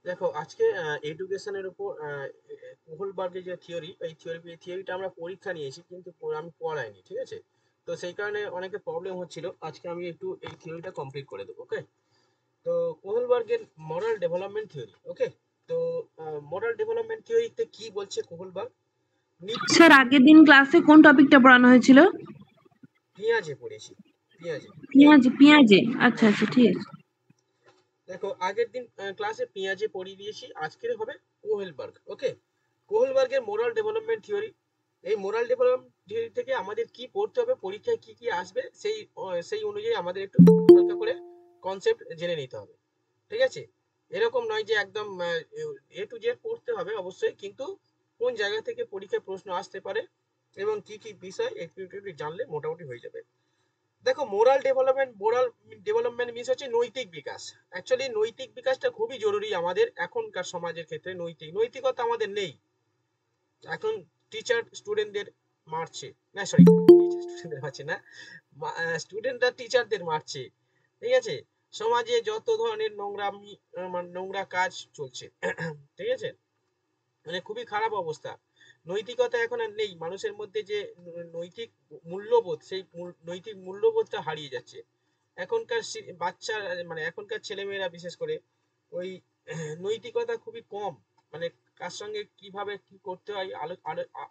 দেখো আজকে এডুকেশনের উপর কোহলবার্গের যে থিওরি, এই থিওরিটা আমরা পরীক্ষা নিয়েছি কিন্তু আমি পড়াইনি, ঠিক আছে? তো সেই কারণে অনেকে প্রবলেম হচ্ছিল। আজকে আমি একটু এই থিওরিটা কমপ্লিট করে দেবো, ওকে? তো কোহলবার্গের মোরাল ডেভেলপমেন্ট থিওরি, ওকে? তো মোরাল ডেভেলপমেন্ট থিওরিতে কি বলছে কোহলবার্গ? নীতি। স্যার আগের দিন ক্লাসে কোন টপিকটা পড়ানো হয়েছিল? পেঁয়াজে পড়েছি, পেঁয়াজে। পেঁয়াজে। আচ্ছা হ্যাঁ, আচ্ছা, ঠিক আছে। দেখো আগের দিন ক্লাসে পেঁয়াজে পড়িয়ে দিয়েছি, আজকের হবে কোহেলবার্গ, ওকে? কোহেলবার্গের মোরাল ডেভেলপমেন্ট থিওরি। এই মোরাল ডেভেলপমেন্ট থিওরি থেকে আমাদের কি পড়তে হবে, পরীক্ষায় কি কি আসবে, সেই অনুযায়ী আমাদের একটু হালকা করে কনসেপ্ট জেনে নিতে হবে, ঠিক আছে? এরকম নয় যে একদম এ টু জেড পড়তে হবে অবশ্যই, কিন্তু কোন জায়গা থেকে পরীক্ষায় প্রশ্ন আসতে পারে এবং কি কি বিষয় একটু একটু একটু জানলে মোটামুটি হয়ে যাবে। দেখো মোরাল ডেভেলপমেন্ট মিনস হচ্ছে নৈতিক বিকাশ। অ্যাকচুয়ালি নৈতিক বিকাশটা খুবই জরুরি আমাদের এখনকার সমাজের ক্ষেত্রে। নৈতিকতা আমাদের নেই এখন। টিচার স্টুডেন্টদের মারছে, না সরি, টিচার স্টুডেন্টদের মারছে না, স্টুডেন্টরা টিচারদের মারছে, ঠিক আছে? সমাজে যত ধরনের নোংরা কাজ চলছে ঠিক আছে, মানে খুবই খারাপ অবস্থা। নৈতিকতা এখন আর নেই মানুষের মধ্যে, যে নৈতিক মূল্যবোধ, সেই নৈতিক মূল্যবোধটা হারিয়ে যাচ্ছে এখনকার বাচ্চা, মানে এখনকার ছেলেমেয়েরা বিশেষ করে ওই নৈতিকতা খুবই কম। মানে কার সঙ্গে কিভাবে কি করতে হয়,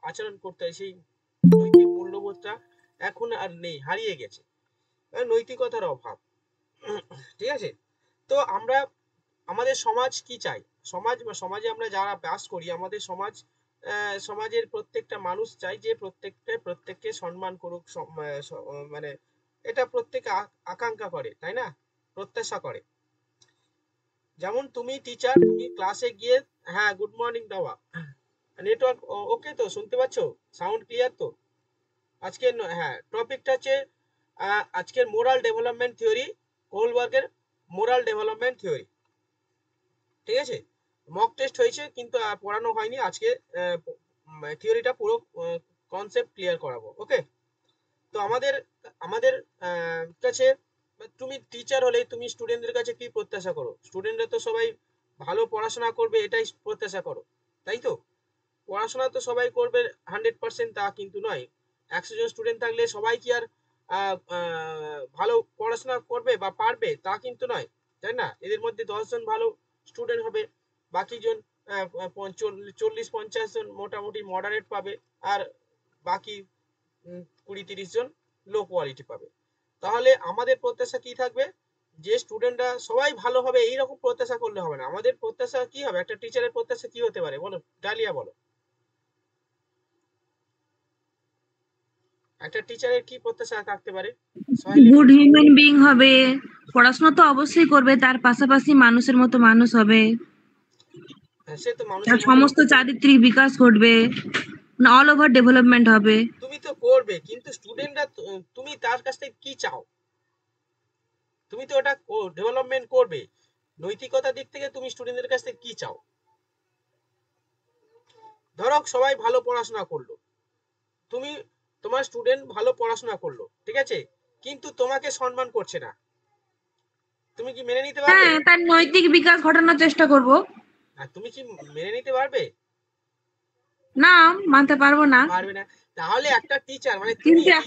আচরণ করতে হয়, সেই নৈতিক মূল্যবোধটা এখন আর নেই, হারিয়ে গেছে। নৈতিকতার অভাব, ঠিক আছে? তো আমরা, আমাদের সমাজ কি চাই, সমাজে আমরা যারা বাস করি, আমাদের সমাজের প্রত্যেকটা মানুষ চাই যে প্রত্যেককে সম্মান করুক, মানে এটা প্রত্যেকে আকাঙ্ক্ষা করে, তাই না? প্রত্যাশা করে। যেমন তুমি টিচার, তুমি ক্লাসে গিয়ে, হ্যাঁ গুড মর্নিং বাবা, নেটওয়ার্ক ওকে তো, শুনতে পাচ্ছ? সাউন্ড ক্লিয়ার তো? আজকে হ্যাঁ, টপিকটা হচ্ছে আজকের মোরাল ডেভেলপমেন্ট থিওরি, কোহলবার্গের মোরাল ডেভেলপমেন্ট থিওরি, ঠিক আছে? মক টেস্ট হয়েছে কিন্তু পড়ানো হয়নি আজকে। থিওরিটা পুরো কনসেপ্ট ক্লিয়ার করাবো, ওকে? তো আমাদের আমাদের কাছে, তুমি টিচার হলে তুমি স্টুডেন্টদের কাছে কি প্রত্যাশা করো? স্টুডেন্টরা তো সবাই ভালো পড়াশোনা করবে এটাই প্রত্যাশা করো, তাই তো? পড়াশোনা তো সবাই করবে 100%, তা কিন্তু নয়। 100 জন স্টুডেন্ট থাকলে সবাই কি আর ভালো পড়াশোনা করবে বা পারবে, তা কিন্তু নয়, তাই না? এদের মধ্যে 10 জন ভালো স্টুডেন্ট হবে, বাকি জন 40-50 জন মোটামুটি মডারেট পাবে, আর বাকি 20-30 জন লো কোয়ালিটি পাবে। তাহলে আমাদের প্রত্যাশা কি থাকবে? যে স্টুডেন্টরা সবাই ভালো হবে এইরকম প্রত্যাশা করলে হবে না। আমাদের প্রত্যাশা কি হবে? একটা টিচারের প্রত্যাশা কি হতে পারে বলো, ডালিয়া বলো? একটা টিচারের কি প্রত্যাশা থাকতে পারে, সহেলি গুড বলো? হিউম্যান বিং হবে, পড়াশোনা তো অবশ্যই করবে, তার পাশাপাশি মানুষের মতো মানুষ হবে, হ্যাঁ, সে তো তার মানুষের মতো। সমস্ত চারিত্রিক বিকাশ ঘটবে, অল ওভার ডেভেলপমেন্ট হবে। তুমি তো করবে, কিন্তু স্টুডেন্টরা, তুমি তার কাছ থেকে কি চাও? তুমি তো ওটা ডেভেলপমেন্ট করবে, নৈতিকতার দিক থেকে তুমি স্টুডেন্টদের কাছ থেকে কি চাও? ধরো সবাই ভালো পড়াশোনা করলো, তুমি, তোমার স্টুডেন্ট ভালো পড়াশোনা করলো, ঠিক আছে, কিন্তু তোমাকে সম্মান করছে না, তুমি কি মেনে নিতে পারবে? হ্যাঁ, তার নৈতিক বিকাশ ঘটানোর চেষ্টা করব। আর তুমি কি মেনে নিতে পারবে? না, মানতে পারবো না। পারবে না। তাহলে একটা টিচার, মানে তুমি কিন্তু টিচার,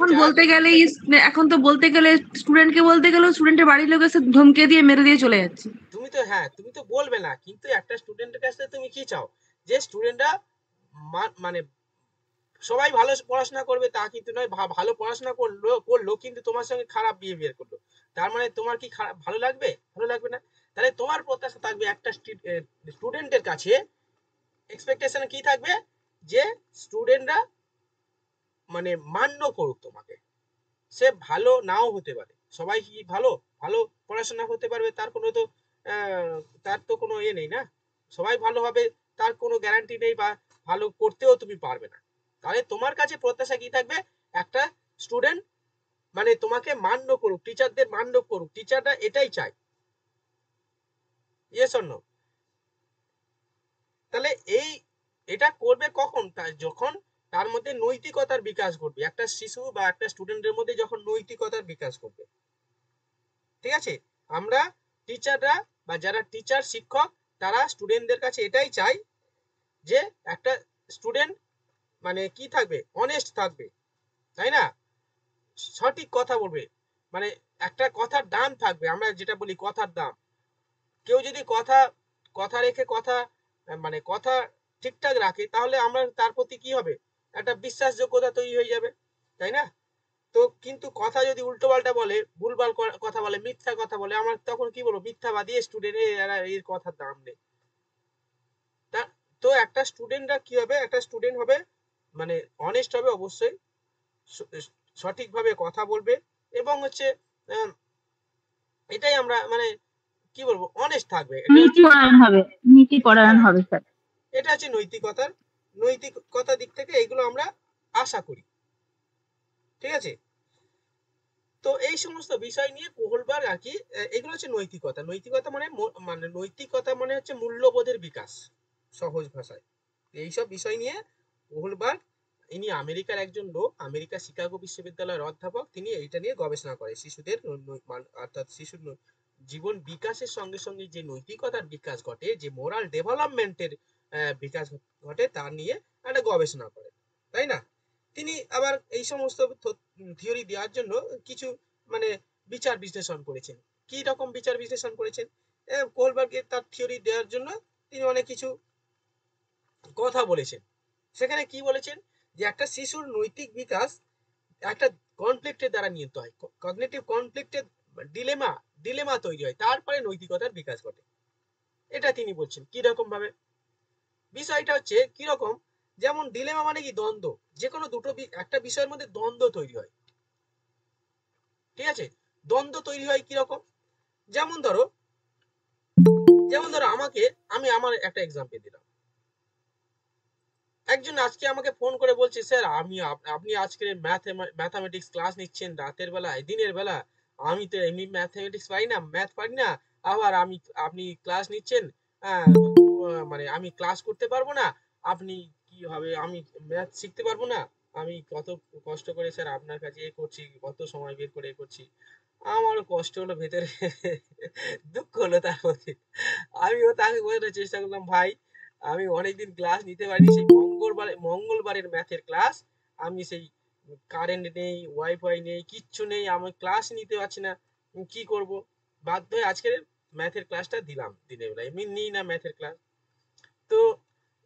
এখন তো বলতে গেলে স্টুডেন্টকে বলতে গেলেও স্টুডেন্টের বাড়ির লোক এসে ধমকে দিয়ে মেরে দিয়ে চলে যাচ্ছে। তুমি তো, হ্যাঁ তুমি তো বলবে না, কিন্তু একটা স্টুডেন্টের কাছ থেকে তুমি কি চাও? যে স্টুডেন্টরা মানে সবাই ভালো পড়াশোনা করবে তা কিন্তু নয়, ভালো পড়াশোনা করলো কিন্তু তোমার সঙ্গে খারাপ বিহেভিয়ার করলো, তার মানে তোমার কি ভালো লাগবে? ভালো লাগবে না। তাহলে তোমার প্রত্যাশা থাকবে একটা স্টুডেন্টের কাছে, এক্সপেকটেশন কি থাকবে? যে স্টুডেন্টরা মানে মান্য করুক তোমাকে। সে ভালো নাও হতে পারে, সবাই কি ভালো ভালো পড়াশোনা হতে পারবে তার কোনো তো আহ, তার তো কোনো ইয়ে নেই না। সবাই ভালো হবে তার কোনো গ্যারান্টি নেই, বা ভালো করতেও তুমি পারবে না। তাহলে তোমার কাছে প্রত্যাশা কি থাকবে? একটা স্টুডেন্ট মানে তোমাকে মান্য করুক, টিচারদের মান্য করুক, টিচাররা এটাই চায়। Yes or no? তাহলে এটা করবে কখন? যখন তার মধ্যে নৈতিকতার বিকাশ ঘটবে, একটা শিশু বা একটা স্টুডেন্টের মধ্যে যখন নৈতিকতার বিকাশ ঘটবে, ঠিক আছে? আমরা টিচাররা বা যারা টিচার শিক্ষক, তারা স্টুডেন্টদের কাছে এটাই চায় যে একটা স্টুডেন্ট মানে কি থাকবে, অনেস্ট থাকবে, তাই না, সঠিক কথা বলবে, মানে একটা কথার দাম থাকবে, আমরা যেটা বলি কথার দাম। কেউ যদি কথা কথা রেখে কথা মানে কথা ঠিকঠাক রাখে, তাহলে আমরা তার প্রতি কি হবে, একটা বিশ্বাসযোগ্যতা তৈরি হয়ে যাবে, তাই না। তো কিন্তু কথা যদি উল্টো পাল্টা বলে, ভুলভাল কথা বলে, মিথ্যা কথা বলে, আমরা তখন কি বলবো, মিথ্যাবাদী স্টুডেন্ট, এরা এর কথার দাম নেই। তা তো একটা স্টুডেন্টরা কি হবে, একটা স্টুডেন্ট হবে মানে অনেস্ট হবে অবশ্যই, সঠিকভাবে কথা বলবে, এবং হচ্ছে আহ, এটাই আমরা মানে কি বলবো, অনেস্ট থাকবে, এটা নীতি হচ্ছে পরায়ণ হবে, নীতি নীতি পরায়ণ পরায়ণ, হবে স্যার। এটা হচ্ছে নৈতিকতার দিক থেকে এগুলো আমরা আশা করি, ঠিক আছে। তো এই সমস্ত বিষয় নিয়ে কোহলবার্গ আর কি, এগুলো হচ্ছে নৈতিকতা। নৈতিকতা মানে মানে নৈতিকতা মানে হচ্ছে মূল্যবোধের বিকাশ, সহজ ভাষায়। এইসব বিষয় নিয়ে কোহলবার্গ, ইনি আমেরিকার একজন লোক, আমেরিকা শিকাগো বিশ্ববিদ্যালয়ের অধ্যাপক, তিনি এইটা নিয়ে গবেষণা করে, শিশুদের অর্থাৎ শিশুর জীবন বিকাশের সঙ্গে সঙ্গে যে নৈতিকতার বিকাশ ঘটে, যে মোরাল ডেভেলপমেন্টের বিকাশ ঘটে, তা নিয়ে একটা গবেষণা করে, তাই না। তিনি আবার এই সমস্ত থিওরি দেওয়ার জন্য কিছু মানে বিচার বিশ্লেষণ করেছেন। কি রকম বিচার বিশ্লেষণ করেছেন, কোহলবার্গের তার থিওরি দেওয়ার জন্য তিনি অনেক কিছু কথা বলেছেন। সেখানে কি বলেছেন, যে একটা শিশুর নৈতিক বিকাশ একটা কনফ্লিক্টের দ্বারা নিয়ন্ত্রিত হয়, কগনিটিভ কনফ্লিক্টের ডিলেমা ডিলেমা তৈরি হয়, তারপরে নৈতিকতার বিকাশ ঘটে। এটা তিনি বলছেন কি রকম ভাবে, বিষয়টা হচ্ছে কি রকম, যেমন ডিলেমা মানে কি, দ্বন্দ্ব, যে কোনো দুটো একটা বিষয়ের মধ্যে দ্বন্দ্ব তৈরি হয়, ঠিক আছে। দ্বন্দ্ব তৈরি হয় কি রকম, যেমন ধরো আমাকে, আমি আমার একটা এক্সাম্পল দিলাম। একজন আজকে আমাকে ফোন করে বলছে, স্যার আপনি আজকে ম্যাথামেটিক্স ক্লাস নিচ্ছেন রাতের বেলায়, দিনের বেলা, আমি তো এমনি ম্যাথামেটিক্স পারি না, ম্যাথ পারি না, আবার আপনি ক্লাস নিচ্ছেন, মানে আমি ক্লাস করতে পারবো না, আপনি কি হবে, আমি ম্যাথ শিখতে পারবো না, আমি কত কষ্ট করে স্যার আপনার কাছে এ করছি, কত সময় বের করে এ করছি। আমারও কষ্ট হলো ভেতরে, দুঃখ হলো তার মধ্যে। আমিও তাকে বোঝানোর চেষ্টা করলাম, ভাই আমি অনেকদিন ক্লাস নিতে পারিনি, সেই মঙ্গলবারের ম্যাথের ক্লাস, আমি সেই কারেন্ট নেই, ওয়াইফাই নেই, কিচ্ছু নেই, আমি ক্লাস নিতে পারছি না, কি করব, বাধ্য হয়ে আজকের ম্যাথের ক্লাসটা দিলাম দিনের বেলায়, আমি নিই না ম্যাথের ক্লাস। তো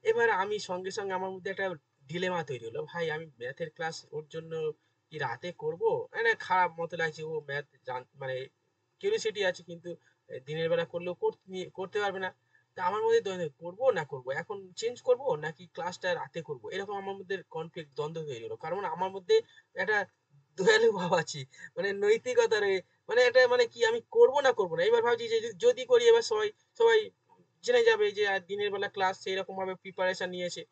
এবার আমি সঙ্গে সঙ্গে আমার মধ্যে একটা ডিলেমা তৈরি হলো, ভাই আমি ম্যাথের ক্লাস ওর জন্য কি রাতে করব, মানে খারাপ মতো লাগছে, ও ম্যাথ মানে কিউরিওসিটি আছে, কিন্তু দিনের বেলা করলেও করতে পারবে না। তা আমার মধ্যে দ্বন্দ্ব, করবো না করবো, এখন চেঞ্জ করব নাকি ক্লাসটা রাতে করব, এরকম আমার মধ্যে কনফ্লিক্ট, দ্বন্দ্ব তৈরি হলো, কারণ আমার মধ্যে একটা দয়ালু ভাব আছে, মানে নৈতিকতার মানে এটা মানে কি, আমি করব না করব না, এবার ভাবছি যে যদি করি, এবার সবাই সবাই জেনে যাবে যে দিনের বেলা ক্লাস সেই রকম ভাবে প্রিপারেশন নিয়েছে,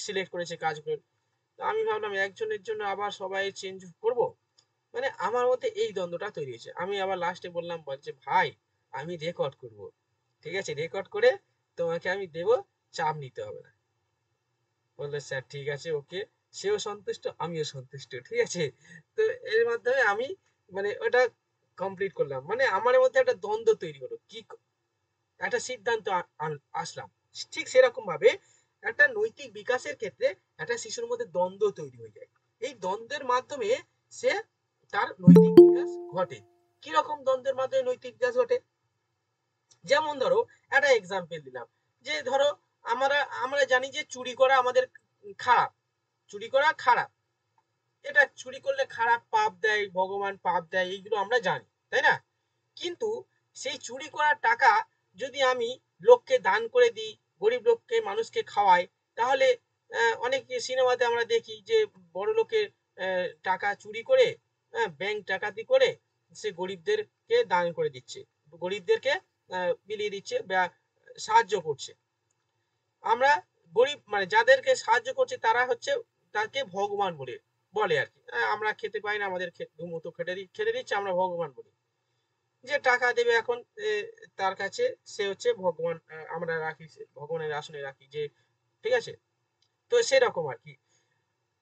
সিলেক্ট করেছে কাজগুলো। তো আমি ভাবলাম একজনের জন্য আবার সবাই চেঞ্জ করব, মানে আমার মধ্যে এই দ্বন্দ্বটা তৈরি হয়েছে। আমি আবার লাস্টে বললাম, বলছে ভাই আমি রেকর্ড করব, ঠিক আছে, রেকর্ড করে তোমাকে আমি দেব, চাপ নিতে হবে না। বললো স্যার ঠিক আছে, ওকে। সেও সন্তুষ্ট, আমিও সন্তুষ্ট, ঠিক আছে। তো এর মাধ্যমে আমি মানে ওটা কমপ্লিট করলাম, মানে আমার মধ্যে একটা দ্বন্দ্ব তৈরি হলো, কি একটা সিদ্ধান্ত আসলাম। ঠিক সেরকম ভাবে একটা নৈতিক বিকাশের ক্ষেত্রে একটা শিশুর মধ্যে দ্বন্দ্ব তৈরি হয়ে যায়, এই দ্বন্দ্বের মাধ্যমে সে তার নৈতিক বিকাশ ঘটে। কিরকম দ্বন্দ্বের মাধ্যমে নৈতিক বিকাশ ঘটে, যেমন ধরো একটা এক্সাম্পল দিলাম, যে ধরো আমরা আমরা জানি যে চুরি করা আমাদের খারাপ, চুরি করা খারাপ, এটা চুরি করলে খারাপ, পাপ দেয়, ভগবান পাপ দেয়, এইগুলো আমরা জানি, তাই না। কিন্তু সেই চুরি করার টাকা যদি আমি লোককে দান করে দিই, গরিব লোককে, মানুষকে খাওয়াই, তাহলে অনেক সিনেমাতে আমরা দেখি যে বড় লোকের টাকা চুরি করে, ব্যাংক ডাকাতি করে সে গরিবদেরকে দান করে দিচ্ছে, গরিবদেরকে বিলিয়ে দিচ্ছে বা সাহায্য করছে। আমরা গরিব মানে যাদেরকে সাহায্য করছে তারা হচ্ছে তাকে ভগবান বলে বলে আর কি, আমরা খেতে পাই না, আমাদের দুমুঠো খেতে দিচ্ছে, আমরা ভগবান বলি। যে টাকা দেবে এখন তার কাছে, সে হচ্ছে ভগবান, আমরা রাখি ভগবানের আসনে রাখি, যে ঠিক আছে। তো সেরকম আর কি।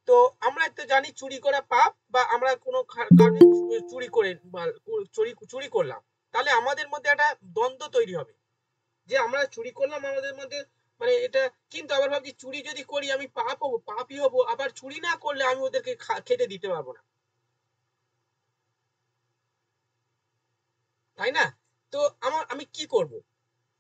তো আমরা তো জানি চুরি করা পাপ, বা আমরা কোনো কারণে চুরি করে চুরি করলাম, তাহলে আমাদের মধ্যে একটা দ্বন্দ্ব তৈরি হবে, যে আমরা চুরি করলাম আমাদের মধ্যে মানে এটা, কিন্তু আবার ভাবছি চুরি যদি করি আমি পাপ হবো, পাপই হবো, আবার চুরি না করলে আমি ওদেরকে খেতে দিতে পারবো না, তাই না? তো আমি কি করব?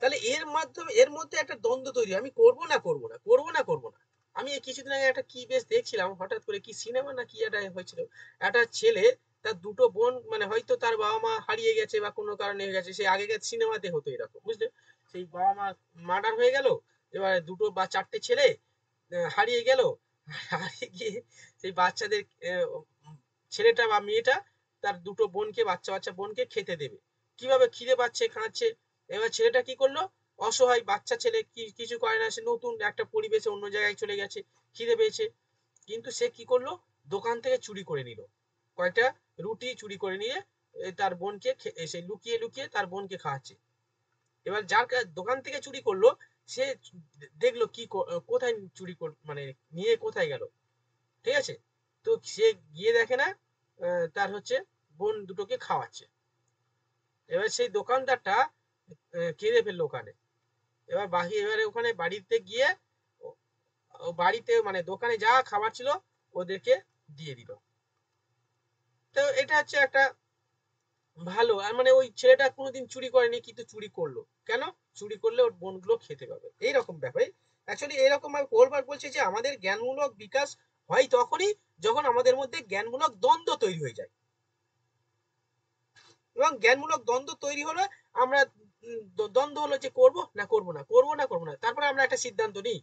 তাহলে এর মাধ্যমে এর মধ্যে একটা দ্বন্দ্ব তৈরি, আমি করব না করব না, করব না করব না। আমি এই কিছুদিন আগে একটা কি বেশ দেখছিলাম, হঠাৎ করে কি সিনেমা না কি একটা হয়েছিল, একটা ছেলে তার দুটো বোন মানে হয়তো তার বাবা মা হারিয়ে গেছে বা কোনো কারণে হয়ে গেছে, সেই আগেকার সিনেমাতে হতো এরকম, বুঝলে? সেই বাবা মা মার্ডার হয়ে গেল, এবার দুটো বা চারটে ছেলে হারিয়ে গেল, হারিয়ে গিয়ে সেই বাচ্চাদের ছেলেটা বা মেয়েটা তার দুটো বোনকে, বাচ্চা বাচ্চা বোনকে খেতে দেবে, কিভাবে খিদে পাচ্ছে খাচ্ছে। এবার ছেলেটা কি করলো, অসহায় বাচ্চা ছেলে, কিছু করে না, সে নতুন একটা পরিবেশে অন্য জায়গায় চলে গেছে, খিদে পেয়েছে, কিন্তু সে কি করলো, দোকান থেকে চুরি করে নিল কয়েকটা রুটি, চুরি করে নিয়ে তার বোনকে সে লুকিয়ে লুকিয়ে তার বোনকে খাওয়াচ্ছে। এবার যার দোকান থেকে চুরি করলো সে দেখলো কি কোথায় চুরি মানে নিয়ে কোথায় গেল, ঠিক আছে? তো সে গিয়ে দেখে না তার হচ্ছে বোন দুটোকে খাওয়াচ্ছে। এবার সেই দোকানদারটা কেঁদে ফেললো ওখানে। এবারে ওখানে বাড়িতে গিয়ে বাড়িতে মানে দোকানে যা খাবার ছিল ওদেরকে দিয়ে দিল। তো এটা হচ্ছে একটা ভালো, আর মানে ওই ছেলেটা কোনোদিন চুরি করেনি কিন্তু চুরি করলো কেন, চুরি করলে ওর বোনগুলো খেতে পাবে, এইরকম ব্যাপারে। অ্যাকচুয়ালি এরকম ভাবে কোলবার্গ বলছে যে আমাদের জ্ঞানমূলক বিকাশ হয় তখনই যখন আমাদের মধ্যে জ্ঞানমূলক দ্বন্দ্ব তৈরি হয়ে যায়, এবং জ্ঞানমূলক দ্বন্দ্ব তৈরি হলে আমরা দ্বন্দ্ব হলো যে করব না করব না, করব না করব না, তারপরে আমরা একটা সিদ্ধান্ত নিই,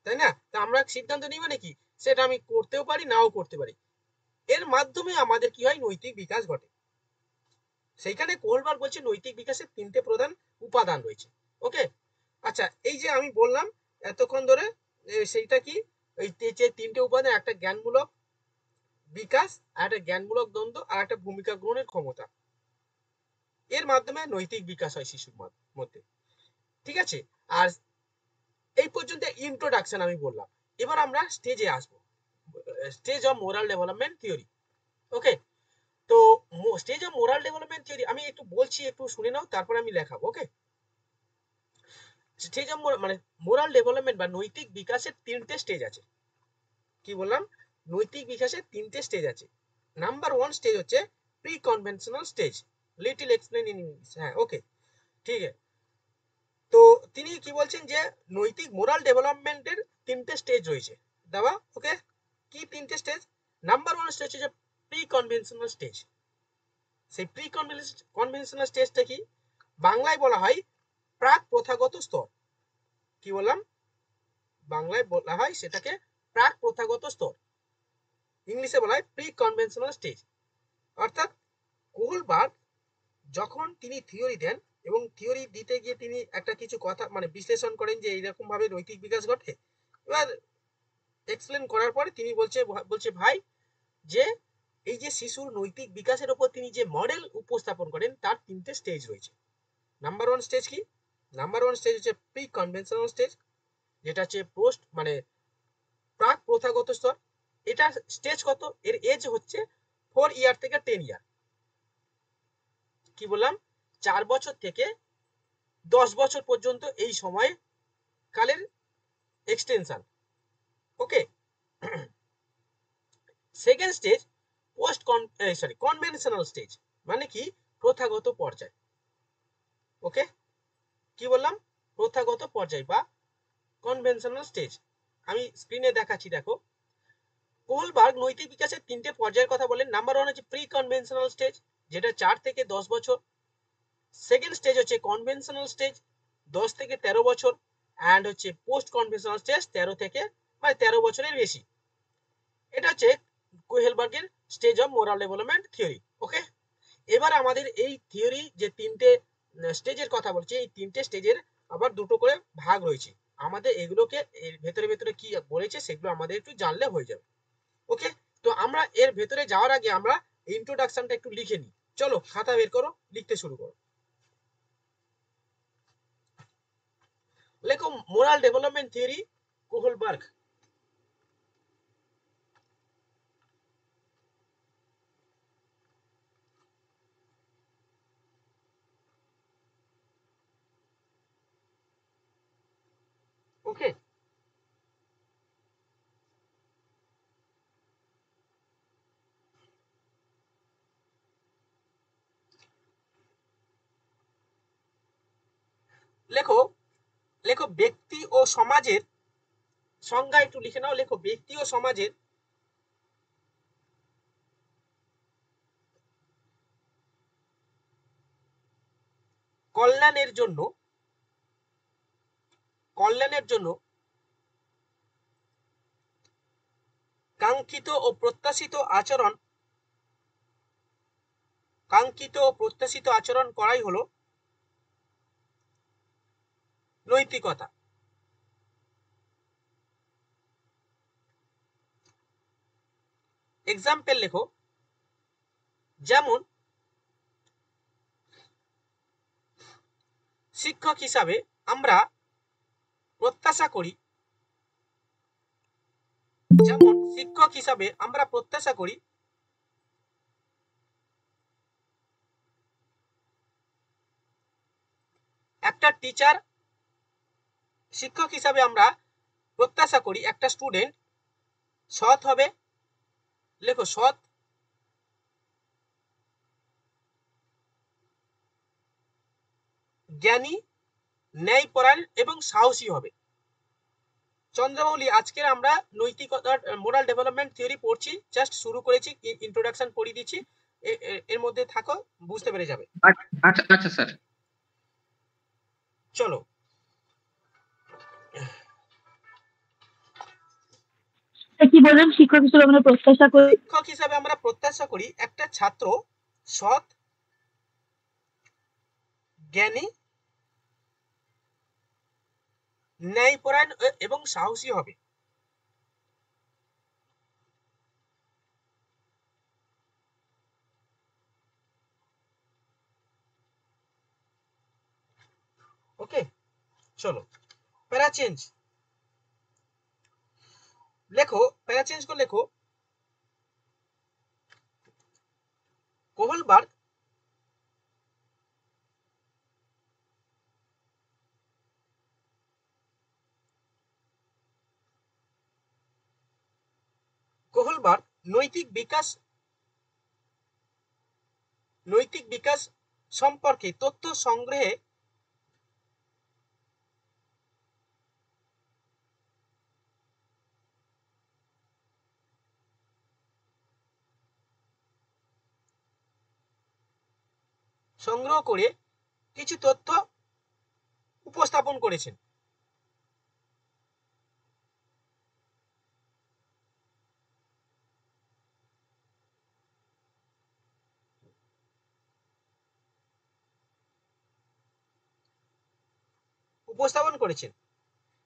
তাই না? তা আমরা সিদ্ধান্ত নিই মানে কি, সেটা আমি করতেও পারি নাও করতে পারি, এর মাধ্যমে আমাদের কি হয়, নৈতিক বিকাশ ঘটে। সেইখানে কোহলবার্গ বলছে নৈতিক বিকাশের তিনটে প্রধান উপাদান রয়েছে। ওকে, আচ্ছা, এই যে আমি বললাম এতক্ষণ ধরে, সেইটা কি, এই যে তিনটে উপাদান, একটা জ্ঞানমূলক বিকাশ, আর একটা জ্ঞানমূলক দ্বন্দ্ব, আর একটা ভূমিকা গ্রহণের ক্ষমতা, এর মাধ্যমে নৈতিক বিকাশ হয় শিশুর মধ্যে, ঠিক আছে? আর এই পর্যন্ত ইন্ট্রোডাকশন আমি বললাম, এবার আমরা স্টেজে আসবো, stage of moral development theory. Okay, তো stage of moral development theory আমি একটু বলছি, একটু শুনে নাও, তারপর আমি লেখাবো। ওকে, স্টেজ অফ মানে মোরাল ডেভেলপমেন্ট বা নৈতিক বিকাশের তিনটে স্টেজ আছে। কি বললাম, নৈতিক বিকাশের তিনটে স্টেজ আছে। নাম্বার ওয়ান স্টেজ হচ্ছে pre conventional stage, little explain in English. হ্যাঁ, ওকে, ঠিক আছে। তো তিনি কি বলছেন যে নৈতিক মোরাল ডেভেলপমেন্টের তিনটে স্টেজ রয়েছে দেওয়া। ওকে, কি তিনটে স্টেজ? নাম্বার ওয়ান স্টেজ হচ্ছে প্রি কনভেনশনাল স্টেজ। সেই প্রি কনভেনশনাল স্টেজটা কি, বাংলায় বলা হয় প্রাক প্রথাগত স্তর। কি বললাম, বাংলায় বলা হয় সেটাকে প্রাক প্রথাগত স্তর, ইংলিশে বলা হয় প্রি কনভেনশনাল স্টেজ। অর্থাৎ কোহলবার্গ যখন তিনি থিওরি দেন, এবং থিওরি দিতে গিয়ে তিনি একটা কিছু কথা মানে বিশ্লেষণ করেন যে এইরকম ভাবে নৈতিক বিকাশ ঘটে। এবার এক্সপ্লেন করার পরে তিনি বলছে ভাই, যে এই যে শিশুর নৈতিক বিকাশের উপর তিনি যে মডেল উপস্থাপন করেন তার তিনটে স্টেজ রয়েছে। নাম্বার ওয়ান স্টেজ কি, নাম্বার ওয়ান স্টেজ হচ্ছে প্রি কনভেনশনাল স্টেজ, যেটা হচ্ছে পোস্ট মানে প্রাক প্রথাগত স্তর। এটা স্টেজ কত, এর এজ হচ্ছে 4 ইয়ার থেকে 10 ইয়ার। কি বললাম, 4 বছর থেকে 10 বছর পর্যন্ত এই সময় কালের extension. Okay, second stage post conventional stage, মানে কি, প্রথাগত পর্যায়। ওকে, কি বললাম, প্রথাগত পর্যায় বা কনভেনশনাল স্টেজ। আমি স্ক্রিনে দেখাচ্ছি, দেখো। কোহলবার্গ নৈতিক বিকাশের তিনটে পর্যায়ের কথা বলেন। নাম্বার ওয়ান হচ্ছে প্রি কনভেনশনাল স্টেজ, যেটা 4 থেকে 10 বছর। সেকেন্ড স্টেজ হচ্ছে কনভেনশনাল স্টেজ, 10 থেকে 13 বছর। অ্যান্ড হচ্ছে পোস্ট কনভেনশনাল স্টেজ, 13 থেকে মানে 13 বছরের বেশি। এটা হচ্ছে কোহেলবার্গের stage of moral development theory. Okay, এবার আমাদের এই থিওরি যে তিনটে স্টেজের কথা বলছে, এই তিনটে স্টেজের আবার দুটো করে ভাগ রয়েছে। আমাদের এগুলোকে এর ভেতরে ভেতরে কি বলেছে সেগুলো আমাদের একটু জানলে হয়ে যাবে। ওকে, তো আমরা এর ভেতরে যাওয়ার আগে আমরা ইন্ট্রোডাকশনটা একটু লিখে নিই। চলো খাতা বের করো, লিখতে শুরু করো। লেখো মোরাল ডেভেলপমেন্ট থিওরি, কোহলবার্গ। ওকে। লেখো লেখো ব্যক্তি ও সমাজের সংজ্ঞা একটু লিখে নাও। লেখো ব্যক্তি ও সমাজের কল্যাণের জন্য কাঙ্ক্ষিত ও প্রত্যাশিত আচরণ করাই হলো নৈতিকতা। এক্সাম্পল লেখো, যেমন শিক্ষক হিসাবে আমরা প্রত্যাশা করি একটা স্টুডেন্ট সৎ হবে। লেখো সৎ, জ্ঞানী, ন্যায়পরায়ণ এবং সাহসী হবে। চন্দ্রমৌলি, আজকের আমরা নৈতিকতার মোরাল ডেভেলপমেন্ট থিওরি পড়ছি, জাস্ট শুরু করেছি, ইন্ট্রোডাকশন পড়িয়ে দিচ্ছি, এর মধ্যে থাকো, বুঝতে পেরে যাবে। আচ্ছা আচ্ছা স্যার, চলো। কি বললেন? শিক্ষক হিসেবে আমরা প্রত্যাশা করি একটা ছাত্র সৎ, জ্ঞানী, ন্যায়পরায়ণ এবং সাহসী হবে। ওকে, চলো প্যারাচেঞ্জ লেখো। প্যারাচেঞ্জ করে লেখো, কোহলবার্গ নৈতিক বিকাশ সম্পর্কে তথ্য সংগ্রহে সংগ্রহ করে কিছু তথ্য উপস্থাপন করেছেন।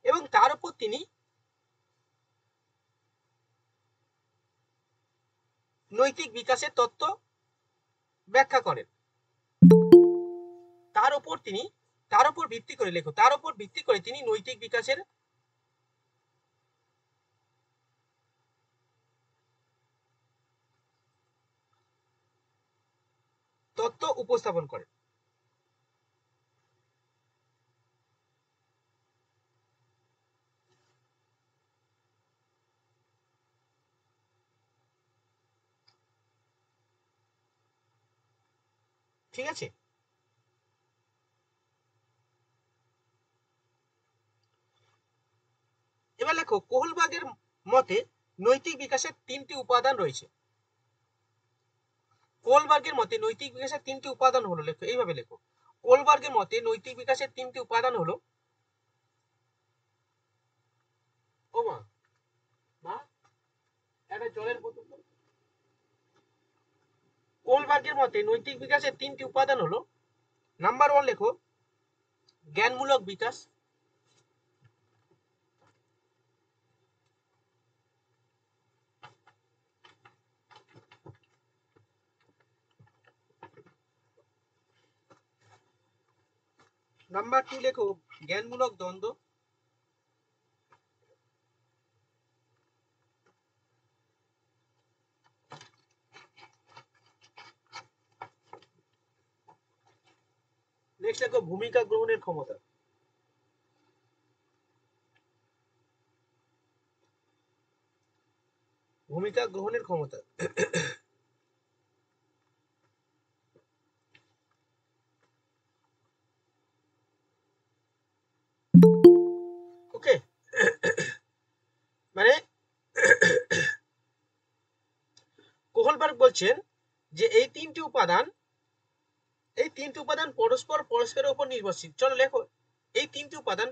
এবং তার উপর তিনি নৈতিক বিকাশের তত্ত্ব ব্যাখ্যা করেন। তার উপর ভিত্তি করে তিনি নৈতিক বিকাশের তত্ত্ব উপস্থাপন করেন। ঠিক আছে, এবার লেখো, কোহলবার্গের মতে নৈতিক বিকাশের তিনটি উপাদান রয়েছে। কোহলবার্গের মতে নৈতিক বিকাশের তিনটি উপাদান হলো, লেখো এইভাবে লেখো, কোহলবার্গের মতে নৈতিক বিকাশের তিনটি উপাদান হলো, ও মা একটা জলের বোতল। কোহলবার্গের মতে নৈতিক বিকাশের তিনটি উপাদান হলো, নাম্বার 1 লেখো, জ্ঞানমূলক বিকাশ। নাম্বার 2 লেখো, জ্ঞানমূলক দ্বন্দ্ব। নেক্সট লেখো, ভূমিকা গ্রহণের ক্ষমতা। ভূমিকা গ্রহণের ক্ষমতা। ওকে, মানে কোহলবার্গ বলছেন যে এই তিনটি উপাদান পরস্পরের উপর নির্ভরশীল। চলো লেখো, এই তিনটি উপাদান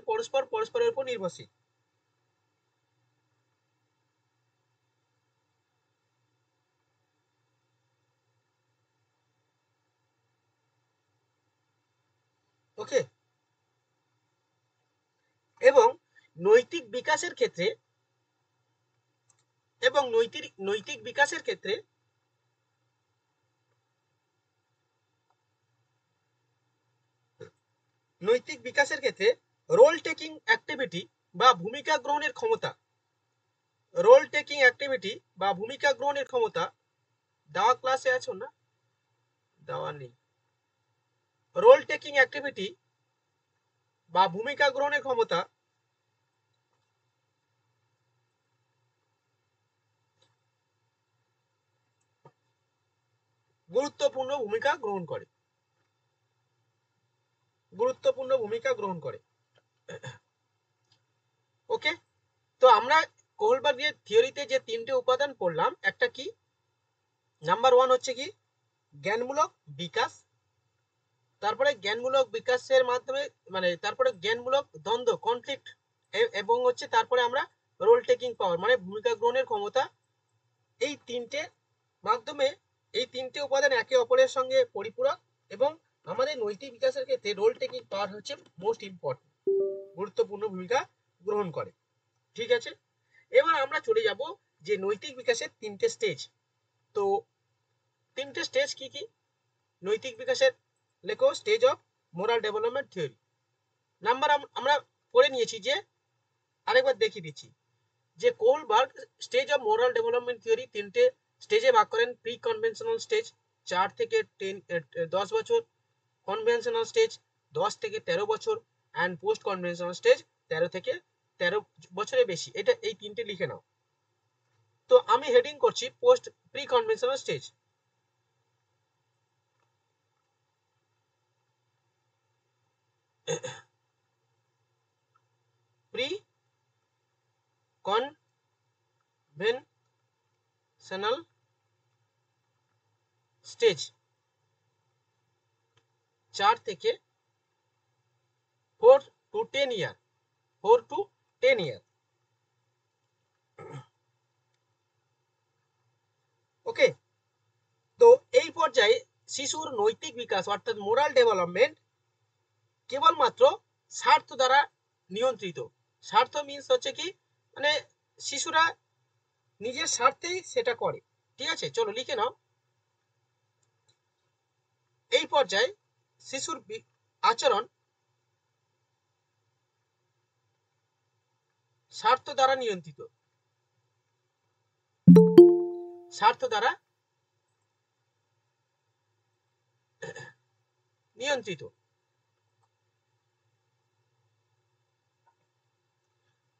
পরস্পরের উপর নির্ভরশীল। ওকে, এবং নৈতিক বিকাশের ক্ষেত্রে রোল টেকিং অ্যাক্টিভিটি বা ভূমিকা গ্রহণের ক্ষমতা দেওয়া ক্লাসে আছো না? দেওয়া নেই। রোল টেকিং অ্যাক্টিভিটি বা ভূমিকা গ্রহণের ক্ষমতা গুরুত্বপূর্ণ ভূমিকা গ্রহণ করে। ওকে, তো আমরা কোহলবার্গের থিওরিতে যে তিনটে উপাদান পড়লাম, একটা কি, নাম্বার 1 হচ্ছে কি জ্ঞানমূলক বিকাশ, তারপরে জ্ঞানমূলক বিকাশের মাধ্যমে তারপরে জ্ঞানমূলক দ্বন্দ্ব কনফ্লিক্ট, এবং হচ্ছে তারপরে আমরা রোল টেকিং পাওয়ার মানে ভূমিকা গ্রহণের ক্ষমতা। এই তিনটে মাধ্যমে এই তিনটে উপাদান একে অপরের সঙ্গে পরিপূরক, এবং আমাদের নৈতিক বিকাশের ক্ষেত্রে রোল টেকিং পাওয়ার হচ্ছে মোস্ট ইম্পর্টেন্ট, গুরুত্বপূর্ণ ভূমিকা গ্রহণ করে। ঠিক আছে, এবার আমরা চলে যাব যে নৈতিক বিকাশের তিনটে স্টেজ। তো তিনটে স্টেজ কি কি নৈতিক বিকাশের? লেখো, stage of moral development theory. Number আমরা পড়ে নিয়েছি, যে আরেকবার দেখিয়ে দিচ্ছি যে Kohlberg stage of moral development theory তিনটে স্টেজে ভাগ করেন। প্রি কনভেনশনাল স্টেজ 4 থেকে 10 বছর, কনভেনশনাল স্টেজ 10 থেকে 13 বছর, অ্যান্ড পোস্ট কনভেনশনাল স্টেজ 13 থেকে 13 বছরের বেশি। এটা এই তিনটে লিখে নাও। তো আমি হেডিং করছি post pre conventional stage. Pre conventional stage 4 থেকে 4 to 10 ইয়ার, 4 to 10 ইয়ার। ওকে, তো এই পর্যায়ে শিশুর নৈতিক বিকাশ অর্থাৎ মোরাল ডেভেলপমেন্ট কেবলমাত্র স্বার্থ দ্বারা নিয়ন্ত্রিত। স্বার্থ মিন্স হচ্ছে কি, মানে শিশুরা নিজের স্বার্থেই সেটা করে। ঠিক আছে, চলো লিখে নাও। এই পর্যায়ে শিশুর আচরণ স্বার্থ দ্বারা নিয়ন্ত্রিত।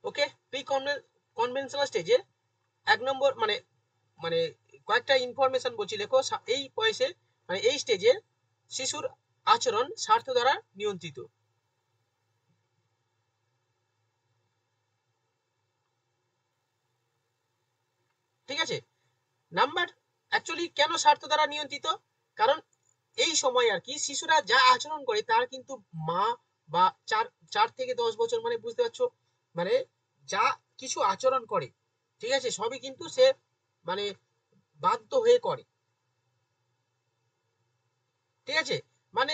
ওকে, প্রি কনভেনশনাল স্টেজে 1 নম্বর মানে মানে কয়েকটা ইনফরমেশন বলছি, লেখো। এই বয়সে মানে এই স্টেজে শিশুর আচরণ স্বার্থ দ্বারা নিয়ন্ত্রিত। ঠিক আছে, নাম্বার অ্যাকচুয়ালি কেন স্বার্থ দ্বারা নিয়ন্ত্রিত? কারণ এই সময় আর কি শিশুরা যা আচরণ করে তার কিন্তু মা বা 4 থেকে 10 বছর, মানে বুঝতে পারছো, মানে যা কিছু আচরণ করে, ঠিক আছে, সবই কিন্তু সে মানে বাধ্য হয়ে করে। ঠিক আছে, মানে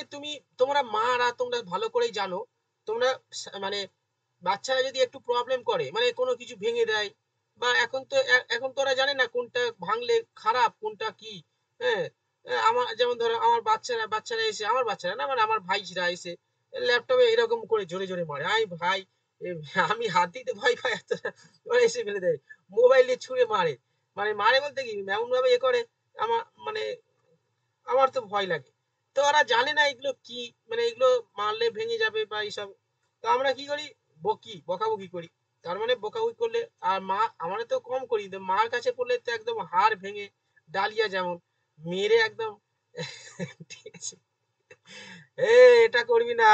তোমরা মারা তোমরা ভালো করেই জানো, তোমরা মানে বাচ্চারা যদি একটু প্রবলেম করে, মানে কোনো কিছু ভেঙে দেয়, বা এখন তো ওরা জানে না কোনটা ভাঙলে খারাপ কোনটা কি। হ্যাঁ, আমার যেমন ধরো আমার বাচ্চারা এসে, আমার বাচ্চারা না মানে আমার ভাইরা এসে ল্যাপটপে এরকম করে জোরে জোরে মারে। ভাই, আমি হাত দিতে ভয় পাই, ওরা এসে ফেলে দেয়, মোবাইল দিয়ে ছুঁড়ে মারে। মানে মারে বলতে কি এমন ভাবে এ করে, আমার মানে আমার তো ভয় লাগে। তো ওরা জানে না এগুলো কি, মানে এগুলো মারলে ভেঙে যাবে বা এইসব। তো আমরা কি করি, বকাবকি করি। তার মানে বকাবকি করলে, আর মা আমরা তো কম করি, মার কাছে পড়লে তো একদম হাড় ভেঙে ডালিয়া যেমন মেরে একদম ঠিক আছে, এটা করবি না,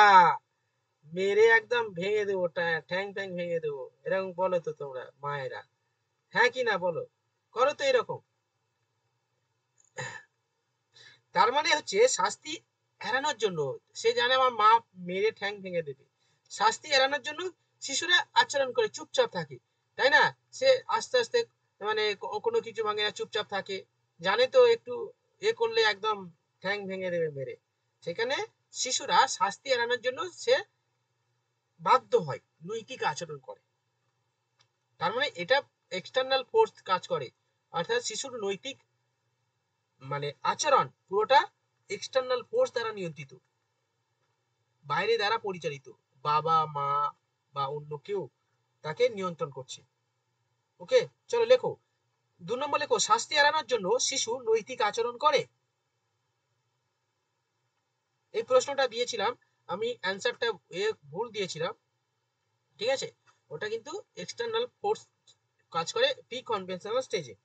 মেরে একদম ভেঙে দেবো, ঠ্যাং ঠ্যাং ভেঙে দেবো, এরকম বলো তো তোমরা মায়েরা, হ্যাঁ কি না বলো, করো তো এরকম। তার মানে হচ্ছে শাস্তি এড়ানোর জন্য, সে জানে আমার মা মেরে ঠ্যাং ভেঙে দেবে, শাস্তি এড়ানোর জন্য শিশুরা আচরণ করে, চুপচাপ থাকে, তাই না? সে আস্তে আস্তে মানে কোনো কিছু ভাঙে না, চুপচাপ থাকে, জানে তো একটু করলে একদম ঠ্যাং ভেঙে দেবে মেরে, সেখানে শিশুরা শাস্তি এড়ানোর জন্য সে বাধ্য হয়, নৈতিক আচরণ করে। তার মানে এটা এক্সটার্নাল ফোর্স কাজ করে, অর্থাৎ শিশুর নৈতিক মানে আচরণ পুরোটা এক্সটার্নাল ফোর্স দ্বারা নিয়ন্ত্রিত, বাইরে দ্বারা পরিচালিত, বাবা মা বা অন্য কেউ তাকে নিয়ন্ত্রণ করছে। ওকে, চলো লেখো 2 নম্বর লেখো, শাস্তি এড়ানোর জন্য শিশু নৈতিক আচরণ করে। এই প্রশ্নটা দিয়েছিলাম আমি, অ্যান্সারটা ভুল দিয়েছিলাম, ঠিক আছে, ওটা কিন্তু এক্সটার্নাল ফোর্স কাজ করে প্রি কনভেনশনাল স্টেজে।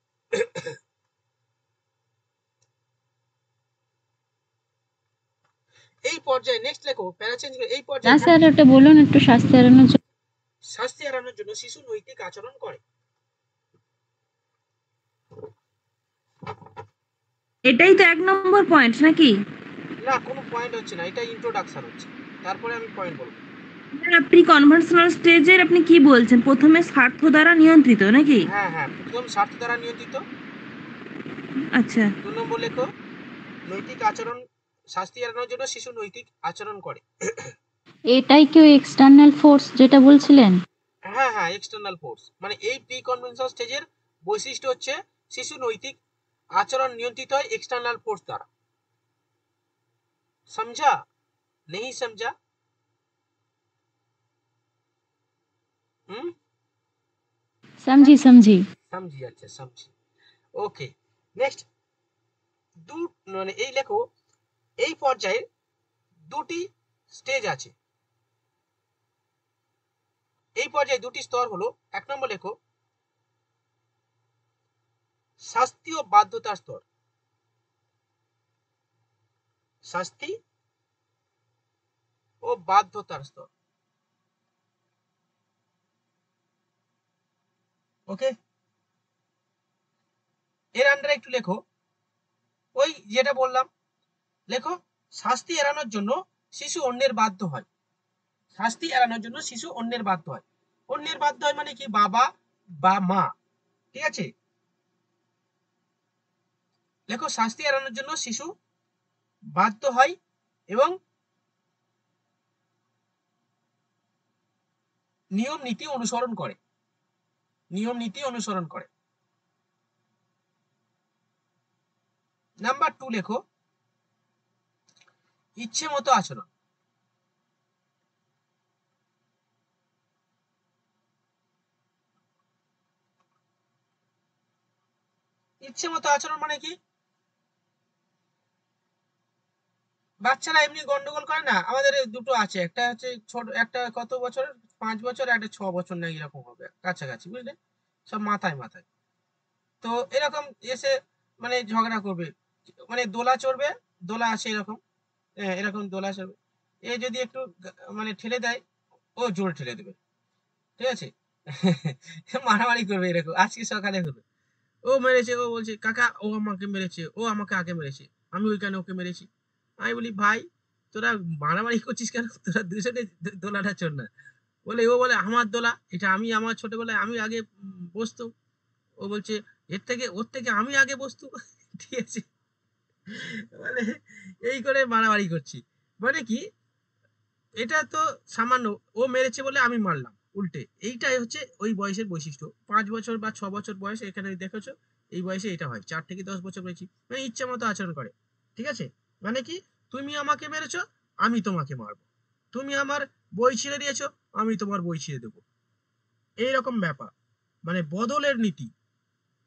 এই পর্যায়ে নেক্সট লেখো, প্যারাচেঞ্জ, এই না পর্যায়ে স্যার, ওটা বলুন একটু, শাস্তি এড়ানোর জন্য। শাস্তি এড়ানোর জন্য শিশু নৈতিক আচরণ করে। এটাই তো 1 নম্বর পয়েন্ট নাকি? না, কোনো পয়েন্ট হচ্ছে না, এটা ইন্ট্রোডাকশন হচ্ছে, তারপরে আমি পয়েন্ট বলবো। আপনি কনভার্সনাল স্টেজের আপনি কি বলছেন, প্রথমে স্বার্থ দ্বারা নিয়ন্ত্রিত নাকি? হ্যাঁ হ্যাঁ, প্রথম স্বার্থ দ্বারা নিয়ন্ত্রিত। আচ্ছা, 2 নম্বর লেখো, নৈতিক আচরণ, শাস্তি এড়ানোর জন্য শিশু নৈতিক আচরণ করে। এটাই কি ওই এক্সটার্নাল ফোর্স যেটা বলছিলেন? হ্যাঁ হ্যাঁ, এক্সটার্নাল ফোর্স, মানে এই প্রি কনভেনশনাল স্টেজের বৈশিষ্ট্য হচ্ছে শিশু নৈতিক আচরণ নিয়ন্ত্রিত হয় এক্সটার্নাল ফোর্স দ্বারা। समझा नहीं समझा? समझी समझी। समझी, अच्छा समझी। ওকে, নেক্সট মানে এই লেখো, এই পর্যায়ে দুটি স্টেজ আছে, এই পর্যায়ে দুটি স্তর হলো, 1 নম্বর লেখো, শাস্তি ও বাধ্যতার স্তর, শাস্তি ও বাধ্যতার স্তর। ওকে, এর আন্ডারে একটু লেখো, ওই যেটা বললাম, লেখো শাস্তি এড়ানোর জন্য শিশু অন্যের বাধ্য হয়, শাস্তি এড়ানোর জন্য শিশু অন্যের বাধ্য হয়, অন্যের বাধ্য হয় মানে কি, বাবা বা মা, ঠিক আছে, লেখো শাস্তি এড়ানোর জন্য শিশু বাধ্য হয় এবং নিয়ম নীতি অনুসরণ করে, নিয়ম নীতি অনুসরণ করে। নাম্বার 2 লেখো, ইচ্ছে মতো আচরণ, ইচ্ছে মতো আচরণ মানে কি, বাচ্চারা এমনি গন্ডগোল করে না, আমাদের দুটো আছে, একটা হচ্ছে ছোট, একটা কত বছর, 5 বছর, একটা 6 বছর না এরকম হবে কাছাকাছি, বুঝলে, সব মাথায় মাথায়, তো এরকম এসে মানে ঝগড়া করবে, মানে দোলা চড়বে, দোলা আছে এরকম, এরকম দোলা চড়বে, এ যদি একটু মানে ঠেলে দেয়, ও জোর ঠেলে দেবে, ঠিক আছে, মারামারি করবে এরকম, আজকে সকালে হলো, ও মেরেছে, ও বলছে কাকা ও আমাকে মেরেছে, ও আমাকে আগে মেরেছে, আমি ওইখানে ওকে মেরেছি, আমি বলি ভাই তোরা মারামারি করছিস কেন, তোরা দুজনে দোলাটা চোর না, বলে ও বলে আমার দোলা এটা, আমি আমার ছোটবেলায় আমি আগে বসতো, ও বলছে এর থেকে ওর থেকে আমি আগে বসতো, ঠিক আছে, মানে এই করে মারামারি করছি, মানে কি, এটা তো সামান্য, ও মেরেছে বলে আমি মারলাম উল্টে, এইটাই হচ্ছে ওই বয়সের বৈশিষ্ট্য, 5 বছর বা 6 বছর বয়স, এখানে দেখেছো এই বয়সে এটা হয়, 4 থেকে 10 বছর বয়সী, মানে ইচ্ছা মতো আচরণ করে, ঠিক আছে, মানে কি, তুমি আমাকে মেরেছো আমি তোমাকে মারবো, তুমি আমার বই ছিঁড়ে দিয়েছো আমি তোমার বই ছিঁড়ে দেবো, এইরকম ব্যাপার, মানে বদলের নীতি,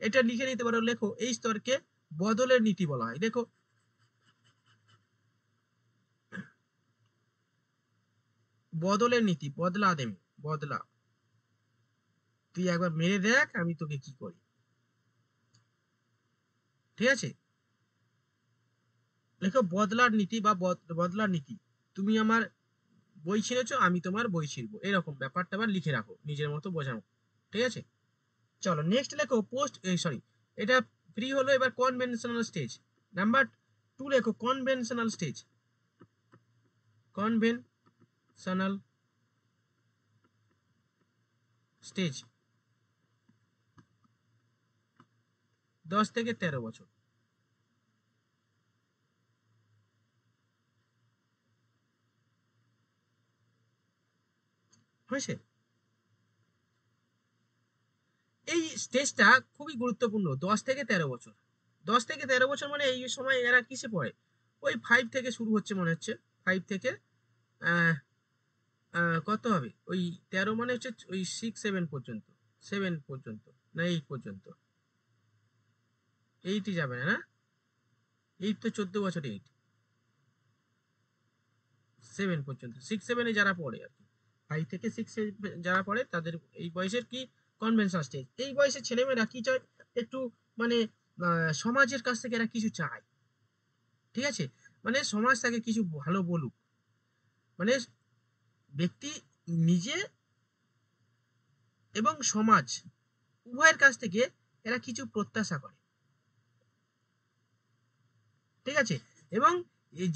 এটা লিখে নিতে পারো, লেখো এই স্তরকে বদলের নীতি বলা হয়, দেখো বদলের নীতি, বদলা দেবে, বদলা, তুই একবার মেরে দেখ আমি তোকে কি করি, ঠিক আছে? লেখো বদলার নীতি বা বদলার নীতি। তুমি আমার বই ছিঁড়েছো, আমি তোমার বই ছিঁড়বো, এরকম ব্যাপারটা আবার লিখে রাখো নিজের মতো বোঝানো, ঠিক আছে? চলো নেক্সট লেখো পোস্ট, সরি, এটা প্রি হলো, এবার কনভেনশনাল স্টেজ। নাম্বার 2 লেখো কনভেনশনাল স্টেজ। কনভেনশনাল স্টেজ 10 থেকে 13 বছর। হয়েছে? এই স্টেজটা খুবই গুরুত্বপূর্ণ, 10 থেকে 13 বছর। 10 থেকে 13 বছর মানে এই সময় এরা কিসে পড়ে? ওই 5 থেকে শুরু হচ্ছে মনে হচ্ছে, 5 থেকে আহ, কত হবে ওই 13 মানে হচ্ছে ওই 6 7 পর্যন্ত, 7 পর্যন্ত না 8 পর্যন্ত। 8ই যাবে না, 8 তো 14 বছর, 8 7 পর্যন্ত, 6 7 এ যারা পড়ে আর কি, 5 থেকে 6 এ যারা পড়ে তাদের এই বয়সের কি কনভেনশনাল স্টেজ। এই বয়সের ছেলেমেয়েরা কি চায়? একটু মানে সমাজের কাছ থেকে এরা কিছু চায়, ঠিক আছে? মানে সমাজ তাকে কিছু ভালো বলুক, মানে ব্যক্তি নিজে এবং সমাজ উভয়ের কাছ থেকে এরা কিছু প্রত্যাশা করে, ঠিক আছে? এবং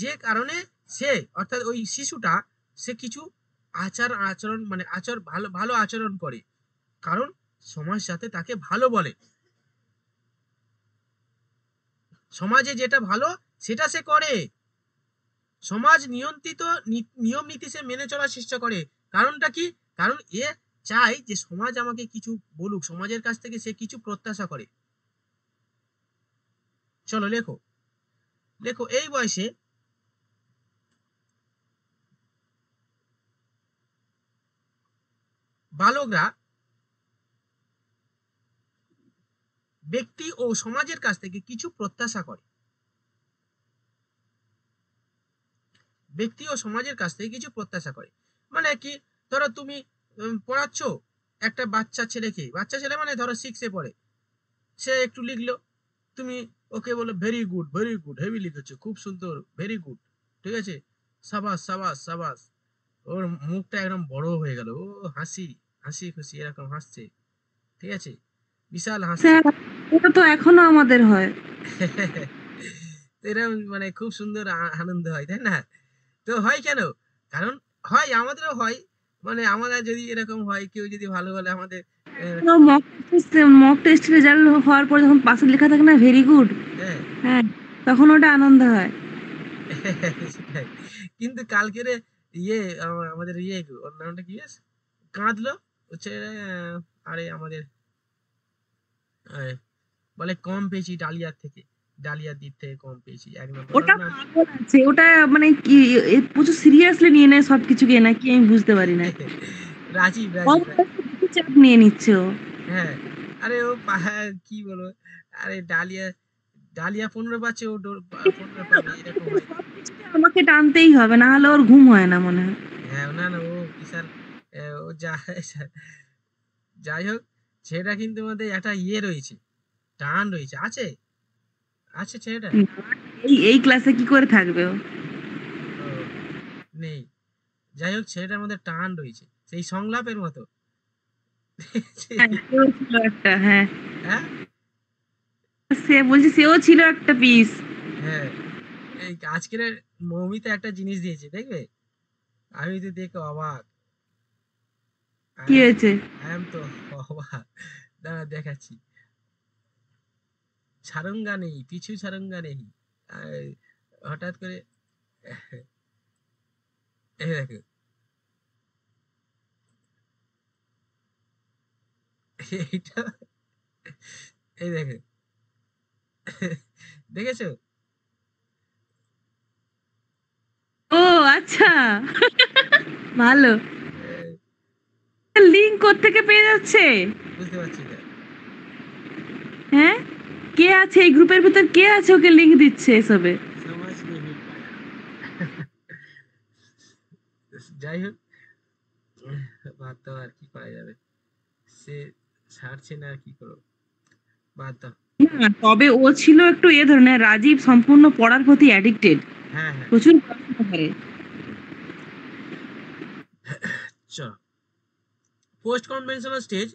যে কারণে সে, অর্থাৎ ওই শিশুটা, সে কিছু আচরণ মানে ভালো ভালো আচরণ করে, কারণ সমাজ যাতে তাকে ভালো বলে, সমাজে যেটা ভালো সেটা সে করে, সমাজ নিয়ন্ত্রিত নিয়ম নীতি সে মেনে চলার চেষ্টা করে। কারণটা কি? কারণ এ চায় যে সমাজ আমাকে কিছু বলুক, সমাজের কাছ থেকে সে কিছু প্রত্যাশা করে। চলো লেখো, লেখো এই বয়সে বালকরা ব্যক্তি ও সমাজের কাছ থেকে কিছু প্রত্যাশা করে, ব্যক্তি ও সমাজের কাছ থেকে কিছু প্রত্যাশা করে। মানে কি? ধরো তুমি পড়াচ্ছ একটা বাচ্চা ছেলেকে, বাচ্চা ছেলে মানে ধরো 6 এ পড়ে, সে একটু লিখলো, তুমি ওকে বলো very good, very good, heavy লিখেছো, খুব সুন্দর, ভেরি গুড, ঠিক আছে, সাবাস সাবাস সাবাস। ওর মুখটা একদম বড় হয়ে গেল, ও হাসি হাসি খুশি এরকম হাসছে, ঠিক আছে, বিশাল হাসছে। স্যার, এটা তো এখনো আমাদের হয়। তো এরকম মানে খুব সুন্দর আনন্দ হয়, তাই না? তো হয় কেন? কারণ হয়, আমাদেরও হয়, মানে আমরা যদি এরকম হয়, কেউ যদি ভালো বলে আমাদের আহ, মক টেস্ট রেজাল্ট হওয়ার পর যখন পাশে লেখা থাকে না ভেরি গুড, হ্যাঁ। হ্যাঁ, তখন ওটা আনন্দ হয়। সেটাই। কিন্তু কালকের ইয়ে আমাদের ইয়ে ওর নামটা কি বেশ কাঁদলো, হচ্ছে আরে আমাদের আহ, বলে কম পেয়েছি ডালিয়ার থেকে, ডালিয়ার দিক থেকে কম পেয়েছি 1 নম্বর, ওর ওটা নাম পাগল আছে, ওটা মানে কি প্রচুর সিরিয়াসলি নিয়ে নেয় সবকিছুকে, নাকি আমি বুঝতে পারি না। রাজীব রাজীব রাজীব। অল্প বেশি চাপ নিয়ে নিচ্ছে ও। হ্যাঁ, আরে ও কি বলবো, আরে ডালিয়া, ডালিয়া 15 পাচ্ছে, ও 15 পাবে, এরকম হয়। সবকিছুতে আমাকে টানতেই হবে, না হলে ওর ঘুম হয় না মনে হয়। হ্যাঁ, না না, ও বিশাল ও যাই হোক, ছেলেটা কিন্তু মধ্যে একটা ইয়ে রয়েছে, টান রয়েছে, আছে আছে ছেলেটা। না, এই এই ক্লাসে কি করে থাকবে ও? ও নেই, যাই হোক ছেলেটার মধ্যে টান রয়েছে সেই সংলাপের মতো। হ্যাঁ, সেও ছিল একটা, হ্যাঁ, হ্যাঁ সে বলছি সেও ছিল একটা পিস। হ্যাঁ, এই আজকের মৌমিতা একটা জিনিস দিয়েছে দেখবে, আমি তো দেখে অবাক, কি আই এম হয়েছে? আই এম তো অবাক, দাঁড়া দেখাচ্ছি। সারঙ্গা নেই, পিছু সারঙ্গা নেই, আহ, হঠাৎ করে এই দেখো, এইটা, এই দেখো, দেখেছো? ও আচ্ছা, ভালো। এই, লিঙ্ক কোত্থেকে পেয়ে যাচ্ছে? বুঝতে পারছি না। হ্যাঁ, কে আছে এই গ্রুপের ভিতর, কে আছে ওকে লিঙ্ক দিচ্ছে এসবে? সমাজ নেই পায়া। যাই হোক, বাদ দাও, আর কি করা যাবে, সে ছাড়ছে না, আর কি করবো, বাদ দাও। না, তবে ও ছিল একটু এ ধরনের, রাজীব সম্পূর্ণ পড়ার প্রতি অ্যাডিক্টেড, হ্যাঁ হ্যাঁ, প্রচুর পড়াশোনা করে। চলো। Post conventional stage,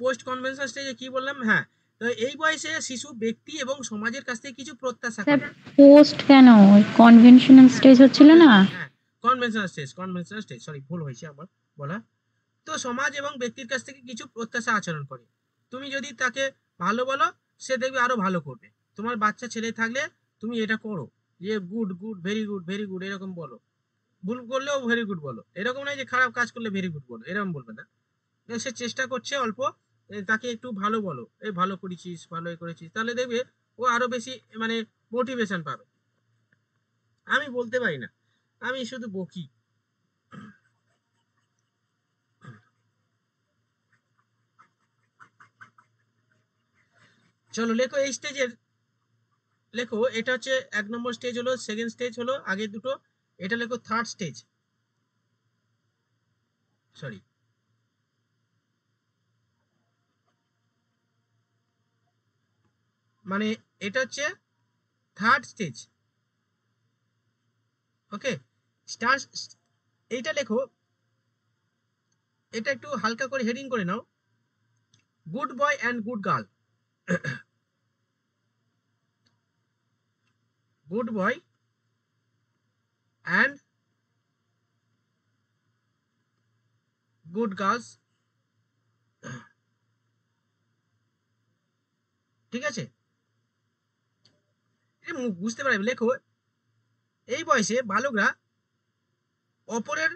post conventional স্টেজে কি বললাম, হ্যাঁ, তো এই বয়সে শিশু ব্যক্তি এবং সমাজের কাছ থেকে কিছু প্রত্যাশা স্যার করে। পোস্ট কেন, ওই কনভেনশনাল স্টেজ হচ্ছিল না? হ্যাঁ, কনভেনশনাল স্টেজ, সরি ভুল হয়েছে আমার বলা। তো সমাজ এবং ব্যক্তির কাছ থেকে কিছু প্রত্যাশা আচরণ করে। তুমি যদি তাকে ভালো বলো, সে দেখবে আরো ভালো করবে। তোমার বাচ্চা ছেলে থাকলে তুমি এটা করো, যে good good, very good, very good, এরকম বলো। ভুল করলেও ভেরি গুড বলো, এরকম নয় যে খারাপ কাজ করলে ভেরি গুড বলো, এরকম বলবে না। সে চেষ্টা করছে অল্প, তাকে একটু ভালো বলো, এই ভালো করেছিস, ভালো করেছিস, তাহলে দেখবে ও আরো বেশি মানে মোটিভেশন পাবে। আমি বলতে পারি না, আমি শুধু বকি। চলো লেখো এই স্টেজের, লেখো এটা হচ্ছে 1 নম্বর স্টেজ হলো, সেকেন্ড স্টেজ হলো আগের দুটো, এটা লেখো থার্ড স্টেজ, সরি, মানে এটা হচ্ছে থার্ড স্টেজ। ওকে, স্টার, এইটা লেখো, এটা একটু হালকা করে হেডিং করে নাও, good boy and good girl. Good boy and good girls, ঠিক আছে, বুঝতে পারবে। লেখো এই বয়সে বালকরা অপরের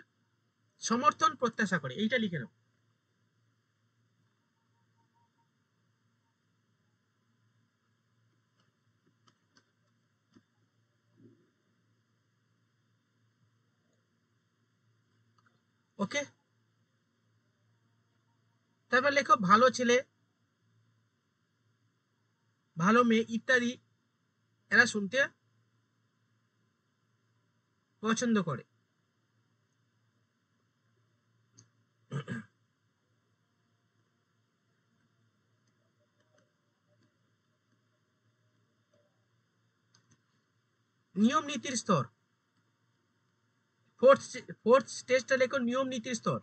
সমর্থন প্রত্যাশা করে, এইটা লিখে নাও। ওকে, তারপর লেখো ভালো ছেলে, ভালো মেয়ে ইত্যাদি এরা শুনতে পছন্দ করে। নিয়ম নীতির স্তর, ফোর্থ স্টেজটা লেখো নিয়ম নীতির স্তর।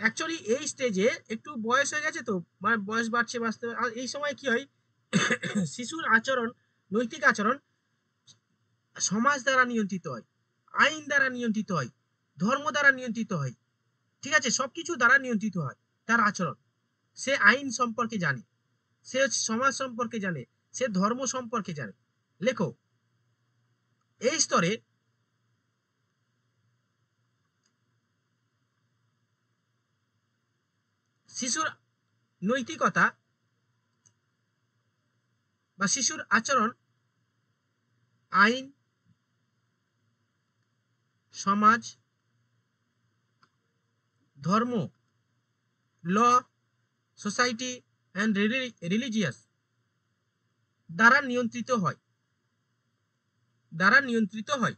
অ্যাকচুয়ালি এই স্টেজে একটু বয়স হয়ে গেছে, তো মানে বয়স বাড়ছে বাড়তে, আর এই সময় কি হয়, শিশুর আচরণ, নৈতিক আচরণ সমাজ দ্বারা নিয়ন্ত্রিত হয়, আইন দ্বারা নিয়ন্ত্রিত হয়, ধর্ম দ্বারা নিয়ন্ত্রিত হয়, ঠিক আছে, সবকিছু দ্বারা নিয়ন্ত্রিত হয় তার আচরণ। সে আইন সম্পর্কে জানে, সে সমাজ সম্পর্কে জানে, সে ধর্ম সম্পর্কে জানে। লেখো এই স্তরে শিশুর নৈতিকতা বা শিশুর আচরণ আইন, সমাজ, ধর্ম, ল, সোসাইটি অ্যান্ড রিলিজিয়াস দ্বারা নিয়ন্ত্রিত হয়, দ্বারা নিয়ন্ত্রিত হয়।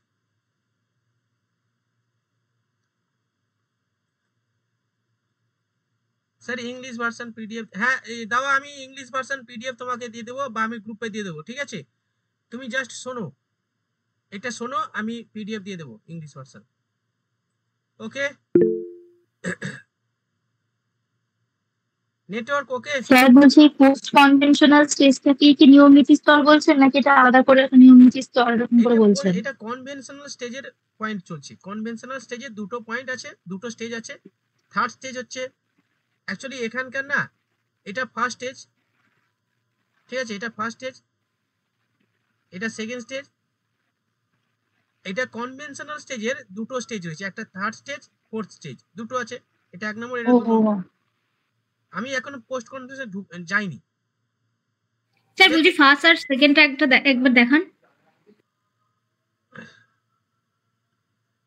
স্যার ইংলিশ ভার্সন পিডিএফ, হ্যাঁ দাও, আমি ইংলিশ ভার্সন পিডিএফ তোমাকে দিয়ে দেবো বা আমি গ্রুপে দিয়ে দেবো, ঠিক আছে, তুমি জাস্ট শোনো, এটা শোনো, আমি পিডিএফ দিয়ে দেবো ইংলিশ ভার্সন। ওকে, নেটওয়ার্ক ওকে। স্যার বলছি পোস্ট কনভেনশনাল স্টেজটাকে কি নিয়ম নীতি স্তর বলছেন, নাকি এটা আলাদা করে একটা নিয়ম নীতি স্তর এরকম করে বলছেন? এটা কনভেনশনাল স্টেজের পয়েন্ট চলছে, কনভেনশনাল স্টেজের দুটো পয়েন্ট আছে, দুটো স্টেজ আছে। থার্ড স্টেজ হচ্ছে অ্যাকচুয়ালি এখানকার না, এটা ফার্স্ট স্টেজ, ঠিক আছে, এটা ফার্স্ট স্টেজ, এটা সেকেন্ড স্টেজ। এটা কনভেনশনাল স্টেজের দুটো স্টেজ রয়েছে, একটা থার্ড স্টেজ, ফোর্থ স্টেজ, দুটো আছে, এটা 1 নম্বর, এটা 2 নম্বর। আমি এখনো পোস্ট কনভেনশন যাইনি। স্যার বলছি ফার্স্ট আর সেকেন্ডটা একবার দেখান।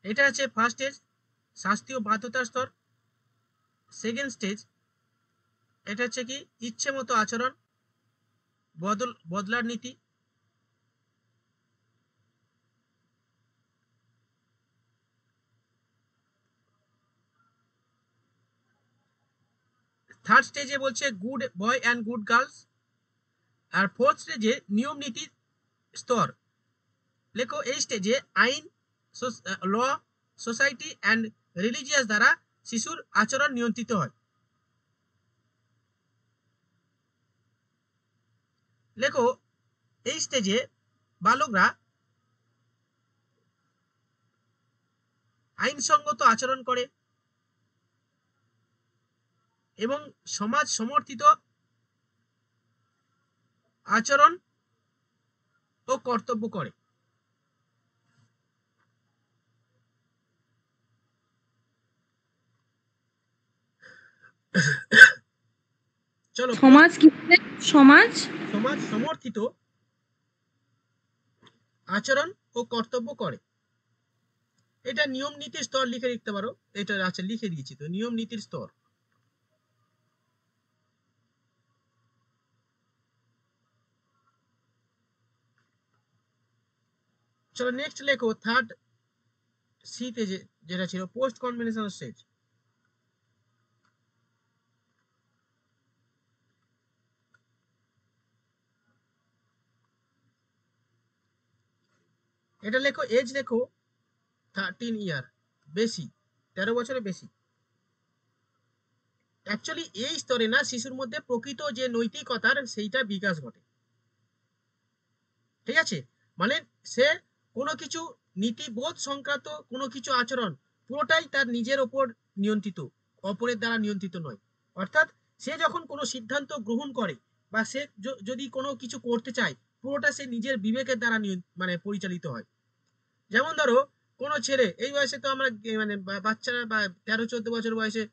এটা আছে ফার্স্ট স্টেজ, শাস্তি ও বাধ্যতার স্তর। সেকেন্ড স্টেজ, এটা হচ্ছে কি ইচ্ছে মতো আচরণ, বদলার নীতি। থার্ড স্টেজে বলছে good boy and good girls. আর ফোর্থ স্টেজে নিয়ম নীতির স্তর। লেখো এই স্টেজে আইন, ল, সোসাইটি অ্যান্ড রিলিজিয়াস দ্বারা শিশুর আচরণ নিয়ন্ত্রিত হয়। লেখো এই স্টেজে বালকরা আইনসঙ্গত আচরণ করে এবং সমাজ সমর্থিত আচরণ ও কর্তব্য করে। চলো, সমাজ কি বলে? সমাজ সমাজ সমর্থিত আচরণ ও কর্তব্য করে। এটা নিয়ম নীতির স্তর লিখে লিখতে পারো। এটা আচ্ছা লিখে দিয়েছি তো, নিয়ম নীতির স্তর। চলো নেক্সট লেখো থার্ড সিতে যেটা ছিল পোস্ট কনভেনশনাল স্টেজ। এটা লেখো এজ, লেখো 13 ইয়ার, বেশি 13 বছরের বেশি। অ্যাকচুয়ালি এই স্তরে না শিশুর মধ্যে প্রকৃত যে নৈতিকতার সেইটা বিকাশ ঘটে। ঠিক আছে, মানে সে কোনো কিছু নীতিবোধ সংক্রান্ত কোনো কিছু আচরণ পুরোটাই তার নিজের ওপর নিয়ন্ত্রিত, অপরের দ্বারা নিয়ন্ত্রিত নয়। অর্থাৎ সে যখন কোনো সিদ্ধান্ত গ্রহণ করে বা সে যদি কোনো কিছু করতে চায়, পুরোটা সে নিজের বিবেকের দ্বারা মানে পরিচালিত হয়। যেমন ধরো কোনো ছেলে এই বয়সে তো আমরা মানে বাচ্চারা বা 13-14 বছর বয়সে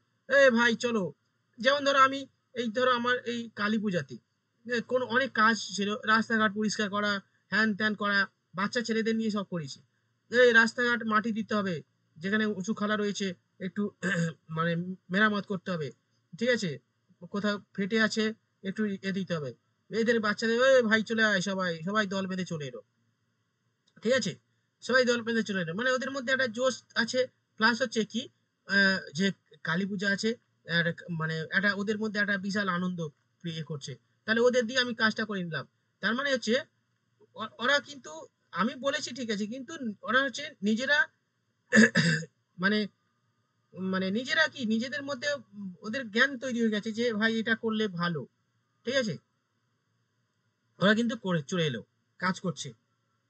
ভাই চলো, যেমন ধরো আমি এই ধরো আমার এই কালী পূজাতে কোন অনেক কাজ ছিল, রাস্তাঘাট পরিষ্কার করা, হ্যান ত্যান করা, বাচ্চা ছেলেদের নিয়ে সব করেছি। এই রাস্তাঘাট মাটি দিতে হবে, যেখানে উঁচু খালা রয়েছে একটু মানে মেরামত করতে হবে। ঠিক আছে, কোথাও ফেটে আছে একটু দিতে হবে। এদের বাচ্চাদের ভাই চলে আয়, সবাই সবাই দল বেঁধে চলে এলো। ঠিক আছে, সবাই দল বেঁধে চলে এলো, মানে ওদের মধ্যে একটা জোশ আছে। প্লাস হচ্ছে কি যে কালী পূজা আছে, মানে একটা ওদের মধ্যে একটা বিশাল আনন্দ ইয়ে করছে, তাহলে ওদের দিয়ে আমি কাজটা করে নিলাম। তার মানে হচ্ছে ওরা কিন্তু, আমি বলেছি ঠিক আছে, কিন্তু ওরা হচ্ছে নিজেরা মানে মানে নিজেরা কি নিজেদের মধ্যে ওদের জ্ঞান তৈরি হয়ে গেছে যে ভাই এটা করলে ভালো। ঠিক আছে, ওরা কিন্তু করে চলে এলো, কাজ করছে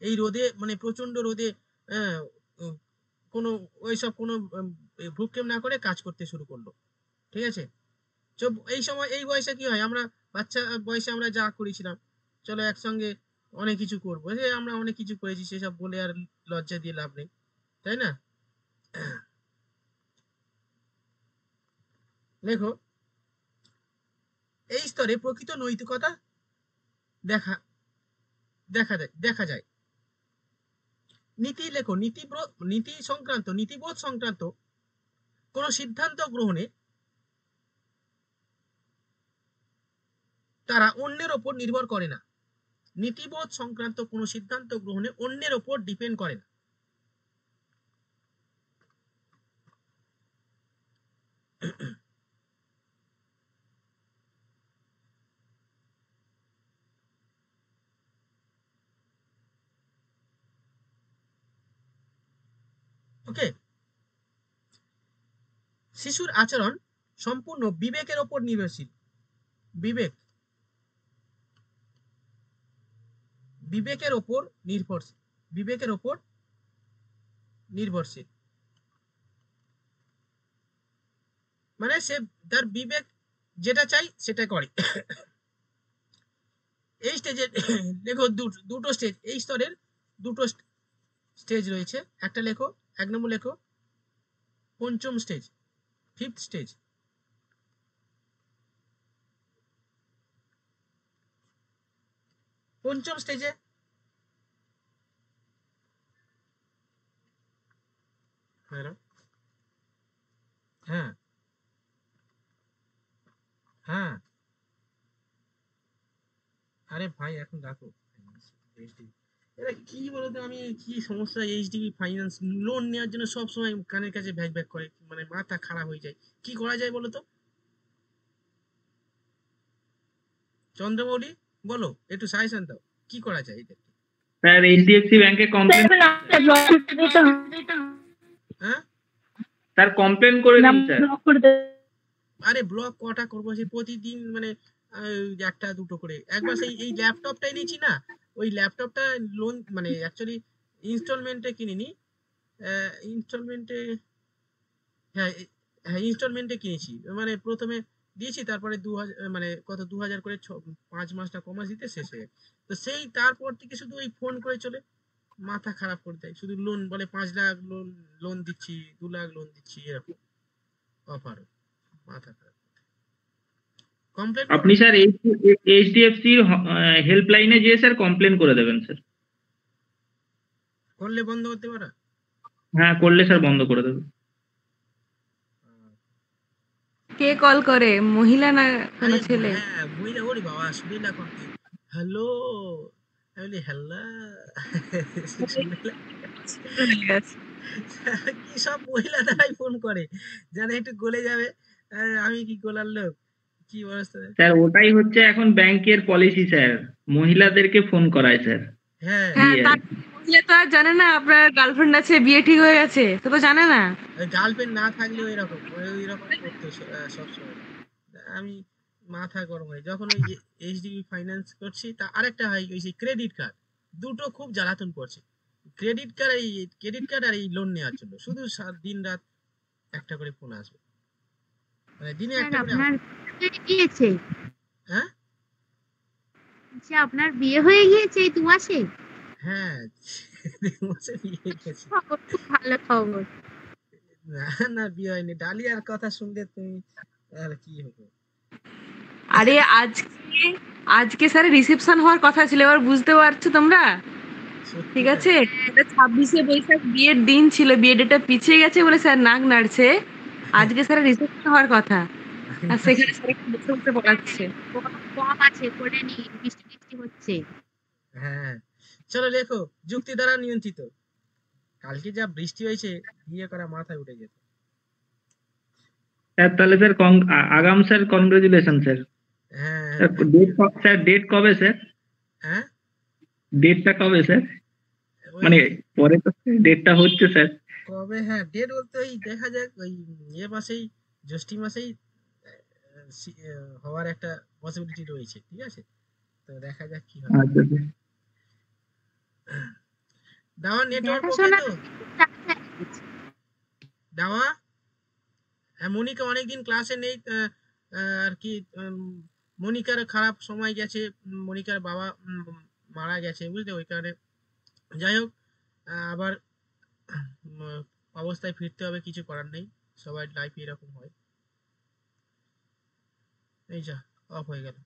এই রোদে, মানে প্রচন্ড রোদে আহ, উম, কোনো ওইসব কোনো ভ্রুক্ষেপ না করে কাজ করতে শুরু করলো। ঠিক আছে, তো এই সময় এই বয়সে কি হয়, আমরা বাচ্চা বয়সে আমরা যা করেছিলাম, চলো একসঙ্গে অনেক কিছু করবো, যে আমরা অনেক কিছু করেছি সেসব বলে আর লজ্জা দিয়ে লাভ নেই, তাই না? দেখো এই স্তরে প্রকৃত নৈতিকতা দেখা দেখা যায়। নীতি লেখো, নীতি সংক্রান্ত, নীতিবোধ সংক্রান্ত কোন সিদ্ধান্ত গ্রহণে তারা অন্যের ওপর নির্ভর করে না। নীতিবোধ সংক্রান্ত কোন সিদ্ধান্ত গ্রহণে অন্যের ওপর ডিপেন্ড করে না। ওকে, শিশুর আচরণ সম্পূর্ণ বিবেকের ওপর নির্ভরশীল। বিবেক, বিবেকের ওপর নির্ভরশীল, বিবেকের ওপর নির্ভরশীল। মানে সে তার বিবেক যেটা চাই সেটা করে। এই স্টেজে লেখো দুটো স্টেজ, এই স্তরের দুটো স্টেজ রয়েছে। একটা লেখো, 1 নম্বর লেখো পঞ্চম স্টেজ, 5th স্টেজ। পঞ্চম স্টেজে হ্যাঁ হ্যাঁ, আরে ভাই এখন রাখো। এটা কি বলতো, আমি কি সমস্যা, এইচডিবি ফাইন্যান্স লোন নেওয়ার জন্য সব সময় কানের কাছে ভ্যাক ভ্যাক করে, মানে মাথা খারাপ হয়ে যায়। কি করা যায় বলো তো? চন্দ্রমৌলি বলো, একটু সাজেশন দাও, কি করা যায় এদের? স্যার এইচডিএফসি ব্যাংকে কমপ্লেন, হ্যাঁ স্যার কমপ্লেন করে দিন স্যার। আরে ব্লক কটা করবো, সে প্রতিদিন মানে একটা দুটো করে। একবার সেই এই ল্যাপটপটাই নিয়েছি না, ওই ল্যাপটপটা লোন মানে অ্যাকচুয়ালি ইনস্টলমেন্টে কিনিনি, ইনস্টলমেন্টে, হ্যাঁ হ্যাঁ ইনস্টলমেন্টে কিনেছি। মানে প্রথমে দিয়েছি, তারপরে 2000 মানে কত 2000 করে 5 মাস না কমাস দিতে শেষ হয়ে গেছে। তো সেই তারপর থেকে শুধু ওই ফোন করে চলে, মাথা খারাপ করে দেয়। শুধু লোন বলে 5 লাখ লোন লোন দিচ্ছি, 2 লাখ লোন দিচ্ছি, এরকম অফার, মাথা খারাপ। কমপ্লেন আপনি স্যার এইচডিএফসি হেল্পলাইনে গিয়ে স্যার কমপ্লেন করে দেবেন স্যার। করলে বন্ধ করতে পারা? হ্যাঁ করলে স্যার বন্ধ করে দেবে। কে কল করে, মহিলা না কোনো আরে ছেলে? হ্যাঁ বুঝলে, ওরে বাবা শুনিলা করতে, হ্যালো, আমি বলি হ্যালো, কি সব মহিলা দ্বারাই ফোন করে, জানে একটু গলে যাবে। আমি কি গোলার লোক, কি অবস্থা। স্যার ওটাই হচ্ছে এখন ব্যাংকের পলিসি স্যার, মহিলাদেরকে ফোন করায় স্যার। হ্যাঁ হ্যাঁ, দিয়ে তার মহিলা তো আর জানে না আপনার গার্লফ্রেন্ড আছে, বিয়ে ঠিক হয়ে গেছে, সে তো জানে না। গার্লফ্রেন্ড না থাকলেও এরকম ওই রকম করতো সবসময়। আমি মাথা গরম হয় যখন ওই এইচডিবি ফাইন্যান্স করছি। তা আরেকটা হয় ওই যে ক্রেডিট কার্ড, দুটো খুব জ্বালাতন করছে। ক্রেডিট কার্ড আর এই লোন নেওয়ার জন্য শুধু দিন রাত একটা করে ফোন আসবে, মানে দিনে একটা করে। আপনার গিয়েছে, হ্যাঁ আপনার বিয়ে হয়ে গিয়েছে এই 2 মাসে? হ্যাঁ 2 মাসে বিয়ে হয়ে গেছে। খবর, খুব ভালো খবর। না না বিয়ে হয়নি, ডালিয়ার কথা শুনলে তুমি আর কি হবে। আরে আজকে আজকে স্যার রিসেপশন হওয়ার কথা ছিল, এবার বুঝতে পারছো তোমরা? সত্যি ঠিক তাই। আছে, এটা 26শে বৈশাখ বিয়ের দিন ছিল, বিয়ের ডেটটা পিছিয়ে গেছে বলে স্যার নাক নাড়ছে। আজকে স্যার রিসেপশন হওয়ার কথা, আর সেখানে স্যার একটু বসে বসে পড়াচ্ছে। কম আছে, করে নি, বৃষ্টি বৃষ্টি হচ্ছে। হ্যাঁ চলো লেখো, যুক্তি দ্বারা নিয়ন্ত্রিত। কালকে যা বৃষ্টি হয়েছে, বিয়ে করা মাথায় উঠে যেত। স্যার তাহলে স্যার আগাম স্যার কনগ্রেচুলেশন স্যার। হ্যাঁ স্যার ডেট কবে স্যার? হ্যাঁ ডেটটা কবে স্যার? ওই মানে পরে তো ডেটটা হচ্ছে স্যার। কবে, হ্যাঁ ডেট বলতে ওই দেখা যাক, ওই মাসেই, জ্যৈষ্ঠ মাসেই হওয়ার একটা পসিবিলিটি রয়েছে। ঠিক আছে, তো দেখা যাক কি হয়। আচ্ছা স্যার। দাওয়া নেটওয়ার্ক ওকে দেখাশোনা তো? দাওয়া, হ্যাঁ মনিকা অনেকদিন ক্লাসে নেই, আর কি মনিকার খারাপ সময় গেছে, মনিকার বাবা মারা গেছে বুঝলে, ওই কারণে। যাই হোক, আবার অবস্থায় ফিরতে হবে, কিছু করার নেই, সবার লাইফে এরকম হয়। এই যা অফ হয়ে গেল।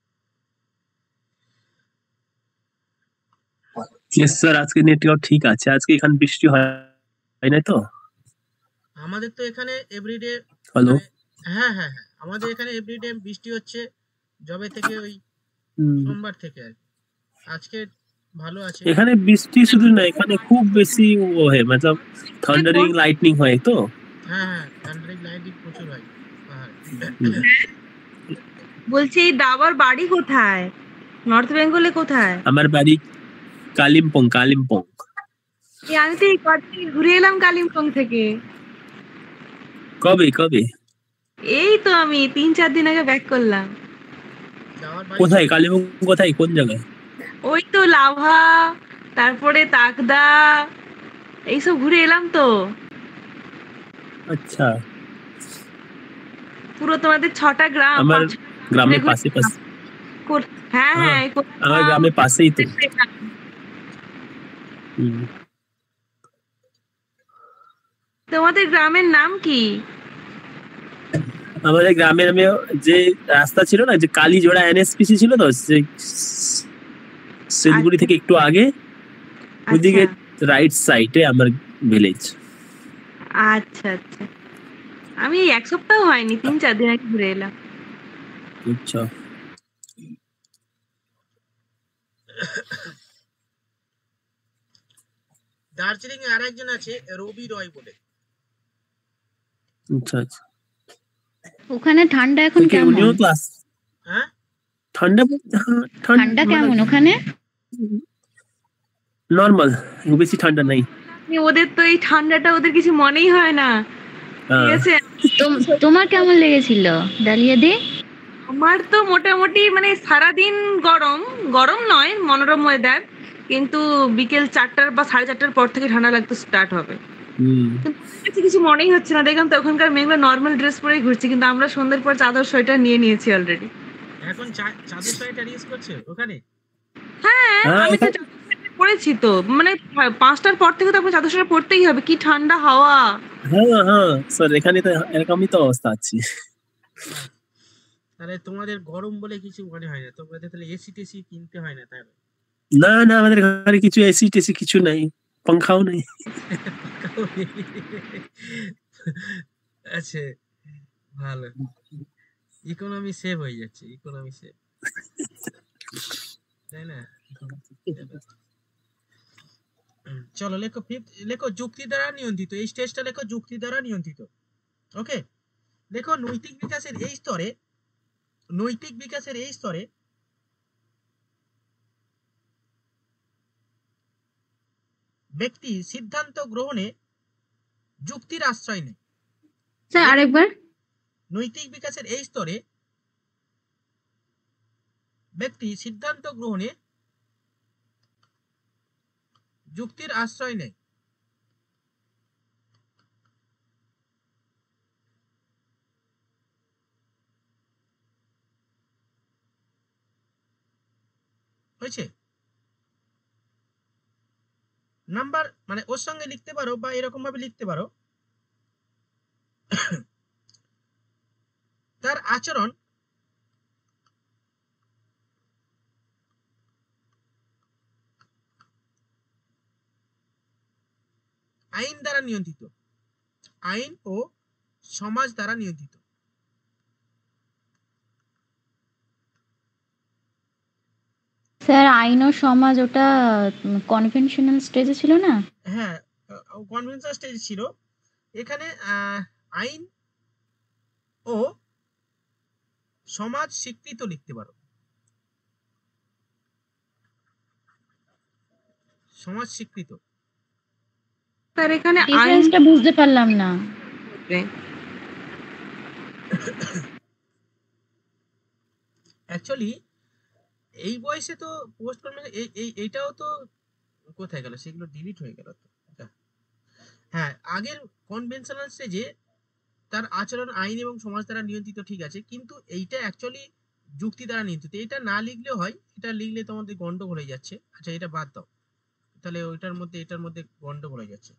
ইয়েস স্যার, আজকে নেটওয়ার্ক ঠিক আছে। আজকে এখানে বৃষ্টি হয় না তো? আমাদের তো এখানে এভরিডে, হ্যালো। হ্যাঁ হ্যাঁ হ্যাঁ আমাদের এখানে এভরিডে বৃষ্টি হচ্ছে, জবে থেকে ওই সোমবার থেকে আর কি। আজকে ভালো আছে। এখানে বৃষ্টি শুধু না, এখানে খুব বেশি ও হয়, मतलब থান্ডারিং লাইটনিং হয় তো। হ্যাঁ হ্যাঁ থান্ডারিং লাইটনিং প্রচুর হয় পাহাড়ে। বলছি এই দাবার বাড়ি কোথায়, নর্থ বেঙ্গলে কোথায়? আমার বাড়ি কালিম্পং। আমি তো এই কদিন ঘুরে এলাম কালিম্পং থেকে। কবে? এই তো আমি 3-4 দিন আগে ব্যাক করলাম। কোথায় কালিম্পং, কোথায়, কোন জায়গায়? ওই তো লাভা, তারপরে তাকদা, এইসব ঘুরে এলাম তো। আচ্ছা, পুরো তোমাদের 6টা গ্রাম, আমার 5 গ্রামের পাশে। হ্যাঁ হ্যাঁ আমার গ্রামের পাশেই তো। তোমাদের গ্রামের নাম কি? আমাদের গ্রামের যে রাস্তা ছিল না, যে কালীজোড়া এনএসপিসি ছিল তো, শিলিগুড়ি থেকে একটু আগে, ওইদিকে রাইট সাইডে আমার ভিলেজ। আচ্ছা আচ্ছা, আমি 1 সপ্তাহ হয়নি, 3-4 দিন আগে ঘুরে এলাম। আচ্ছা, দার্জিলিং এ আরেকজন আছে রবি রয় বলে। আচ্ছা। ওখানে ঠান্ডা এখন কেমন? উনিও তো হ্যাঁ ঠান্ডা হ্যাঁ, ঠান্ডা কেমন ওখানে? নর্মাল, বেশি ঠান্ডা নাই। ওদের তো এই ঠান্ডাটা ওদের কিছু মনেই হয় না, ঠিক হ্যাঁ। আছে? তোমার কেমন লেগেছিল ডালিয়া দি? আমার তো মোটামুটি মানে সারাদিন গরম, গরম নয়, মনোরম ওয়েদার, কিন্তু বিকেল 4টা বা 4:30টার পর থেকে ঠান্ডা লাগতে স্টার্ট হবে। হুম। কিছু মনেই হচ্ছে না। দেখলাম তো ওখানকার মেয়েগুলো নর্মাল ড্রেস পরেই ঘুরছে, কিন্তু আমরা সন্ধ্যের পর চাদর সোয়েটার নিয়ে নিয়েছি অলরেডি। এখন চাদর সোয়েটার ইউজ করছে ওখানে? হ্যাঁ, হ্যাঁ, আমি তো চাদর সোয়েটার পরেছি তো, মানে 5টার পর থেকে তো আপনার চাদর সোয়েটার পরতেই হবে, কি ঠান্ডা হাওয়া। হ্যাঁ স্যার, এখানে তো এরকমই তো অবস্থা আছে। তাহলে তোমাদের গরম বলে কিছু মনে হয় না, তোমাদের তাহলে এসি টেসি কিনতে হয় না তাহলে? না না, আমাদের ঘরে কিছু এসি টেসি কিছু নাই, পাংখাও নেই। আচ্ছা, ভালো, ইকোনমি সেভ হয়ে যাচ্ছে, ইকোনমি সেভ, তাই না? চলো লেখো ফিফথ, লেখো যুক্তি দ্বারা নিয়ন্ত্রিত। এই স্টেজটা লেখো যুক্তি দ্বারা নিয়ন্ত্রিত। ওকে, দেখো নৈতিক বিকাশের এই স্তরে, নৈতিক বিকাশের এই স্তরে ব্যক্তি সিদ্ধান্ত গ্রহণে যুক্তির আশ্রয় নেয়। স্যার আরেকবার। নৈতিক বিকাশের এই স্তরে ব্যক্তি সিদ্ধান্ত গ্রহণে যুক্তির আশ্রয় নেয়। হয়েছে? নাম্বার মানে ওর সঙ্গে লিখতে পারো বা এরকম ভাবে লিখতে পারো, তার আচরণ আইন দ্বারা নিয়ন্ত্রিত, আইন ও সমাজ দ্বারা নিয়ন্ত্রিত। স্যার আইন ও সমাজ ওটা কনভেনশনাল স্টেজে ছিল না? হ্যাঁ, কনভেনশনাল স্টেজ ছিল। এখানে আইন ও সমাজ স্বীকৃত লিখতে পারো, সমাজ স্বীকৃত। স্যার এখানে আইন ডিফারেন্সটা বুঝতে পারলাম না। অ্যাকচুয়ালি এই বয়সে তো পোস্ট এইটাও তো কোথায় গেল, সেগুলো ডিলিট হয়ে গেল তো। হ্যাঁ, আগের কনভেনশনাল স্টেজে তার আচরণ আইন এবং সমাজ দ্বারা নিয়ন্ত্রিত, ঠিক আছে, কিন্তু এইটা অ্যাকচুয়ালি যুক্তি দ্বারা নিয়ন্ত্রিত। এটা না লিখলেও হয়, এটা লিখলে তোমাদের গন্ডগোল হয়ে যাচ্ছে। আচ্ছা, এটা বাদ দাও, তাহলে ওইটার মধ্যে এটার মধ্যে গন্ডগোল হয়ে যাচ্ছে।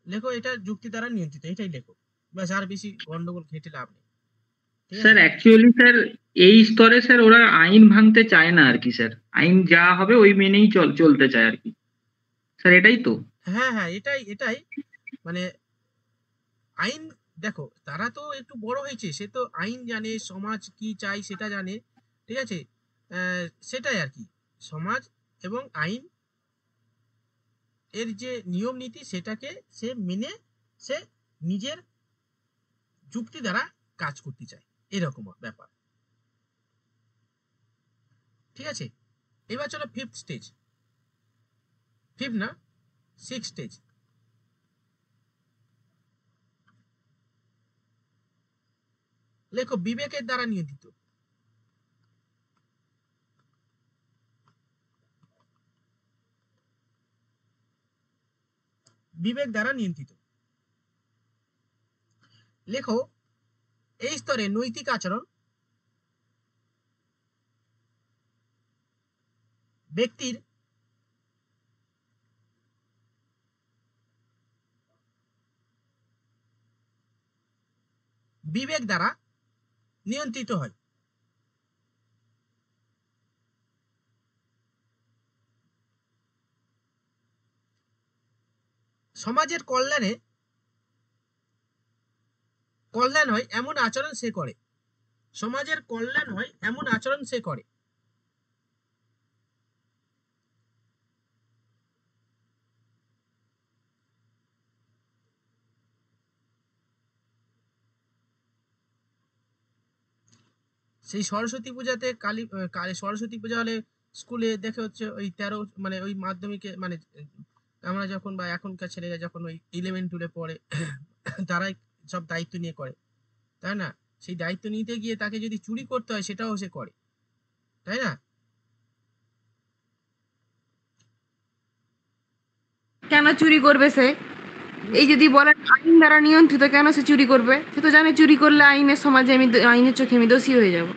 লেখো এটা যুক্তি দ্বারা নিয়ন্ত্রিত, এটাই লেখো, ব্যাস, আর বেশি গন্ডগোল ঘেটে লাভ নেই, ঠিক স্যার আছে? অ্যাকচুয়ালি স্যার এই স্তরে স্যার ওরা আইন ভাঙতে চায় না আর কি স্যার, আইন যা হবে ওই মেনেই চলতে চায় আর কি স্যার, এটাই তো। হ্যাঁ হ্যাঁ, এটাই এটাই, মানে আইন, দেখো তারা তো একটু বড় হয়েছে, সে তো আইন জানে, সমাজ কি চাই সেটা জানে, ঠিক আছে? সেটাই আর কি, সমাজ এবং আইন এর যে নিয়ম নীতি সেটাকে সে মেনে সে নিজের যুক্তি দ্বারা কাজ করতে চায়, এরকম ব্যাপার, ঠিক আছে? এবার চলো ফিফথ স্টেজ, ফিফথ না, সিক্স স্টেজ। লেখো বিবেকের দ্বারা নিয়ন্ত্রিত। বিবেক দ্বারা নিয়ন্ত্রিত। লেখো এই স্তরে নৈতিক আচরণ ব্যক্তির বিবেক দ্বারা নিয়ন্ত্রিত হয়। সমাজের কল্যাণ হয় এমন আচরণ সে করে, সমাজের কল্যাণ হয় এমন আচরণ সে করে। সেই সরস্বতী পূজাতে কালী সরস্বতী পূজা হলে স্কুলে দেখে হচ্ছে ওই 13 মানে ওই মাধ্যমিকে মানে আমরা যখন বা এখনকার ছেলেরা যখন ওই 11-12 পড়ে তারাই সব দায়িত্ব নিয়ে করে, তাই না? সেই দায়িত্ব নিতে গিয়ে তাকে যদি চুরি করতে হয় সেটাও সে করে, তাই না? কেন চুরি করবে সে? এই যদি বলেন আইন দ্বারা নিয়ন্ত্রিত, কেন সে চুরি করবে? সে তো জানে চুরি করলে আইনের সমাজে আইনের চোখে আমি দোষী হয়ে যাব।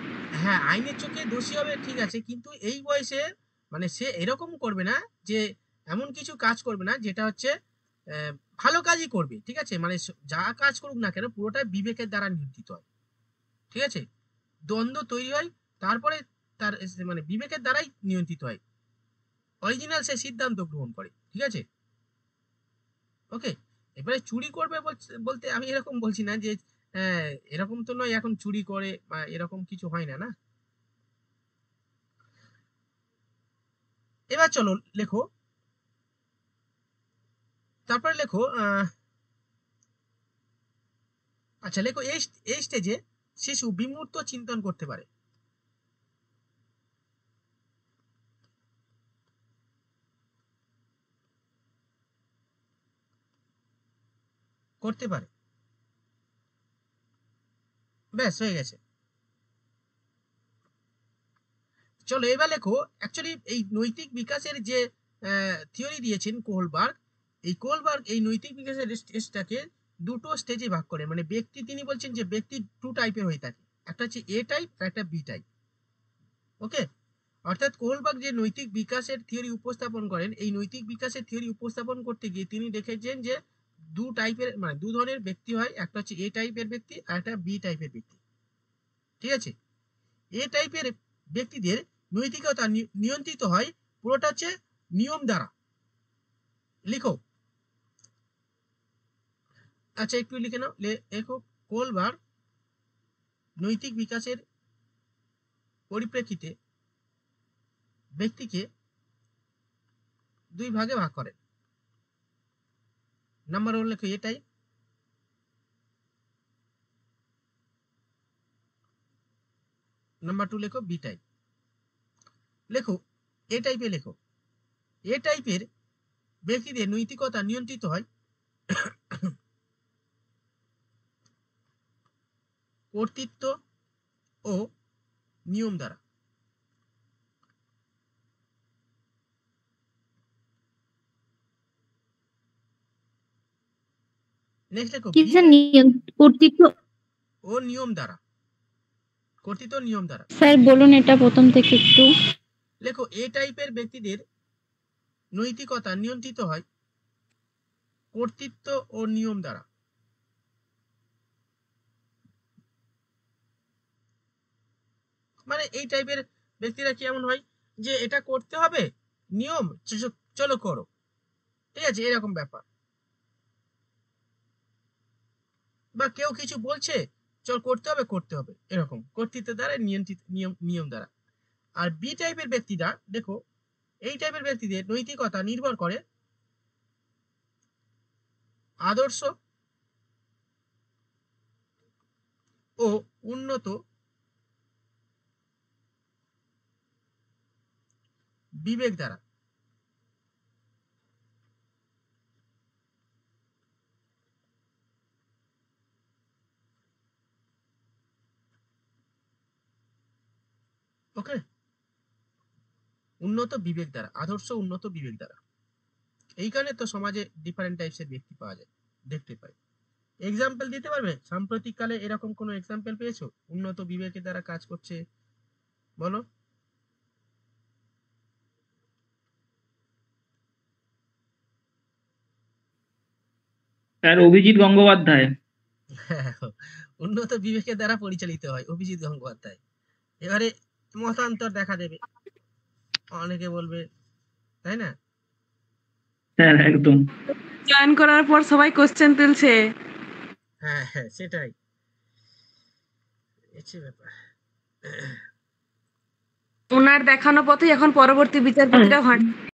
হ্যাঁ, আইনের চোখে দোষী হবে ঠিক আছে, কিন্তু এই বয়সে মানে সে এরকম করবে না যে এমন কিছু কাজ করবে না যেটা হচ্ছে ভালো কাজই করবে, ঠিক আছে? মানে যা কাজ করুক না কেন পুরোটাই বিবেকের দ্বারা নিয়ন্ত্রিত হয়, ঠিক আছে? দ্বন্দ্ব তৈরি হয়, তারপরে তার মানে বিবেকের দ্বারাই নিয়ন্ত্রিত হয়, অরিজিনাল সে সিদ্ধান্ত গ্রহণ করে, ঠিক আছে? ওকে, এবারে চুরি করবে বলতে আমি এরকম বলছি না যে এরকম তো নয় এখন চুরি করে বা এরকম কিছু হয় না, না? এবার চলো লেখো, তারপরে লেখো আচ্ছা লেখো এই স্টেজে শিশু বিমূর্ত চিন্তন করতে পারে। করতে পারে, ব্যাস হয়ে গেছে। চলো এবার লেখো, অ্যাকচুয়ালি এই নৈতিক বিকাশের যে থিওরি দিয়েছেন কোহলবার্গ, এই কোহলবার্গ এই নৈতিক বিকাশের স্টেজটাকে দুটো স্টেজে ভাগ করে, মানে ব্যক্তি তিনি বলছেন যে ব্যক্তি 2 টাইপের হয়ে থাকে, একটা হচ্ছে এ টাইপ আর একটা বি টাইপ। ওকে, অর্থাৎ কোহলবার্গ যে নৈতিক বিকাশের থিওরি উপস্থাপন করেন, এই নৈতিক বিকাশের থিওরি উপস্থাপন করতে গিয়ে তিনি দেখেছেন যে 2 টাইপের মানে 2 ধরনের ব্যক্তি হয়, একটা হচ্ছে এ টাইপের ব্যক্তি আর একটা বি টাইপের ব্যক্তি, ঠিক আছে? এ টাইপের ব্যক্তিদের নৈতিকতা নিয়ন্ত্রিত হয় পুরোটা হচ্ছে নিয়ম দ্বারা। লিখো, আচ্ছা একটু লিখে নাও, লেখো কোহলবার্গ নৈতিক বিকাশের পরিপ্রেক্ষিতে ব্যক্তিকে 2 ভাগে ভাগ করেন। নাম্বার 1 লেখো এ টাইপ, নাম্বার 2 লেখো বি টাইপ। লেখো এ টাইপে, লেখো এ টাইপের ব্যক্তিদের নৈতিকতা নিয়ন্ত্রিত হয় কর্তৃত্ব ও নিয়ম দ্বারা। নেক্সট লেখো কিসের নিয়ম? কর্তৃত্ব ও নিয়ম দ্বারা, কর্তৃত্ব নিয়ম দ্বারা। স্যার বলুন এটা প্রথম থেকে একটু। লেখো এ টাইপের ব্যক্তিদের নৈতিকতা নিয়ন্ত্রিত হয় কর্তৃত্ব ও নিয়ম দ্বারা। মানে এই টাইপের ব্যক্তিরা কেমন হয় যে এটা করতে হবে, নিয়ম চলো করো, ঠিক আছে, এরকম ব্যাপার। বা কেউ কিছু বলছে চল করতে হবে এরকম কর্তৃত্বের দ্বারা নিয়ন্ত্রিত, নিয়ম দ্বারা। আর বি টাইপের ব্যক্তিরা দেখো, এই টাইপের ব্যক্তিদের নৈতিকতা নির্ভর করে আদর্শ ও উন্নত বিবেক দ্বারা। ওকে, উন্নত বিবেক দ্বারা, আদর্শ উন্নত বিবেক দ্বারা। এই কারণে তো সমাজে ডিফারেন্ট টাইপসের ব্যক্তি পাওয়া যায়, দেখতে পাই। এক্সাম্পল দিতে পারবে সাম্প্রতিক কালে এরকম কোনো এক্সাম্পল পেয়েছো উন্নত বিবেকের দ্বারা কাজ করছে? বলো। স্যার অভিজিৎ গঙ্গোপাধ্যায়। উন্নত বিবেকের দ্বারা পরিচালিত হয় অভিজিৎ গঙ্গোপাধ্যায়। এবারে মতান্তর দেখা দেবে, অনেকে বলবে, তাই না? হ্যাঁ একদম। জয়েন করার পর সবাই কোশ্চেন তুলছে। হ্যাঁ হ্যাঁ সেটাই হচ্ছে ব্যাপার। ওনার দেখানো পথে এখন পরবর্তী বিচারপতিরাও হাঁটছে।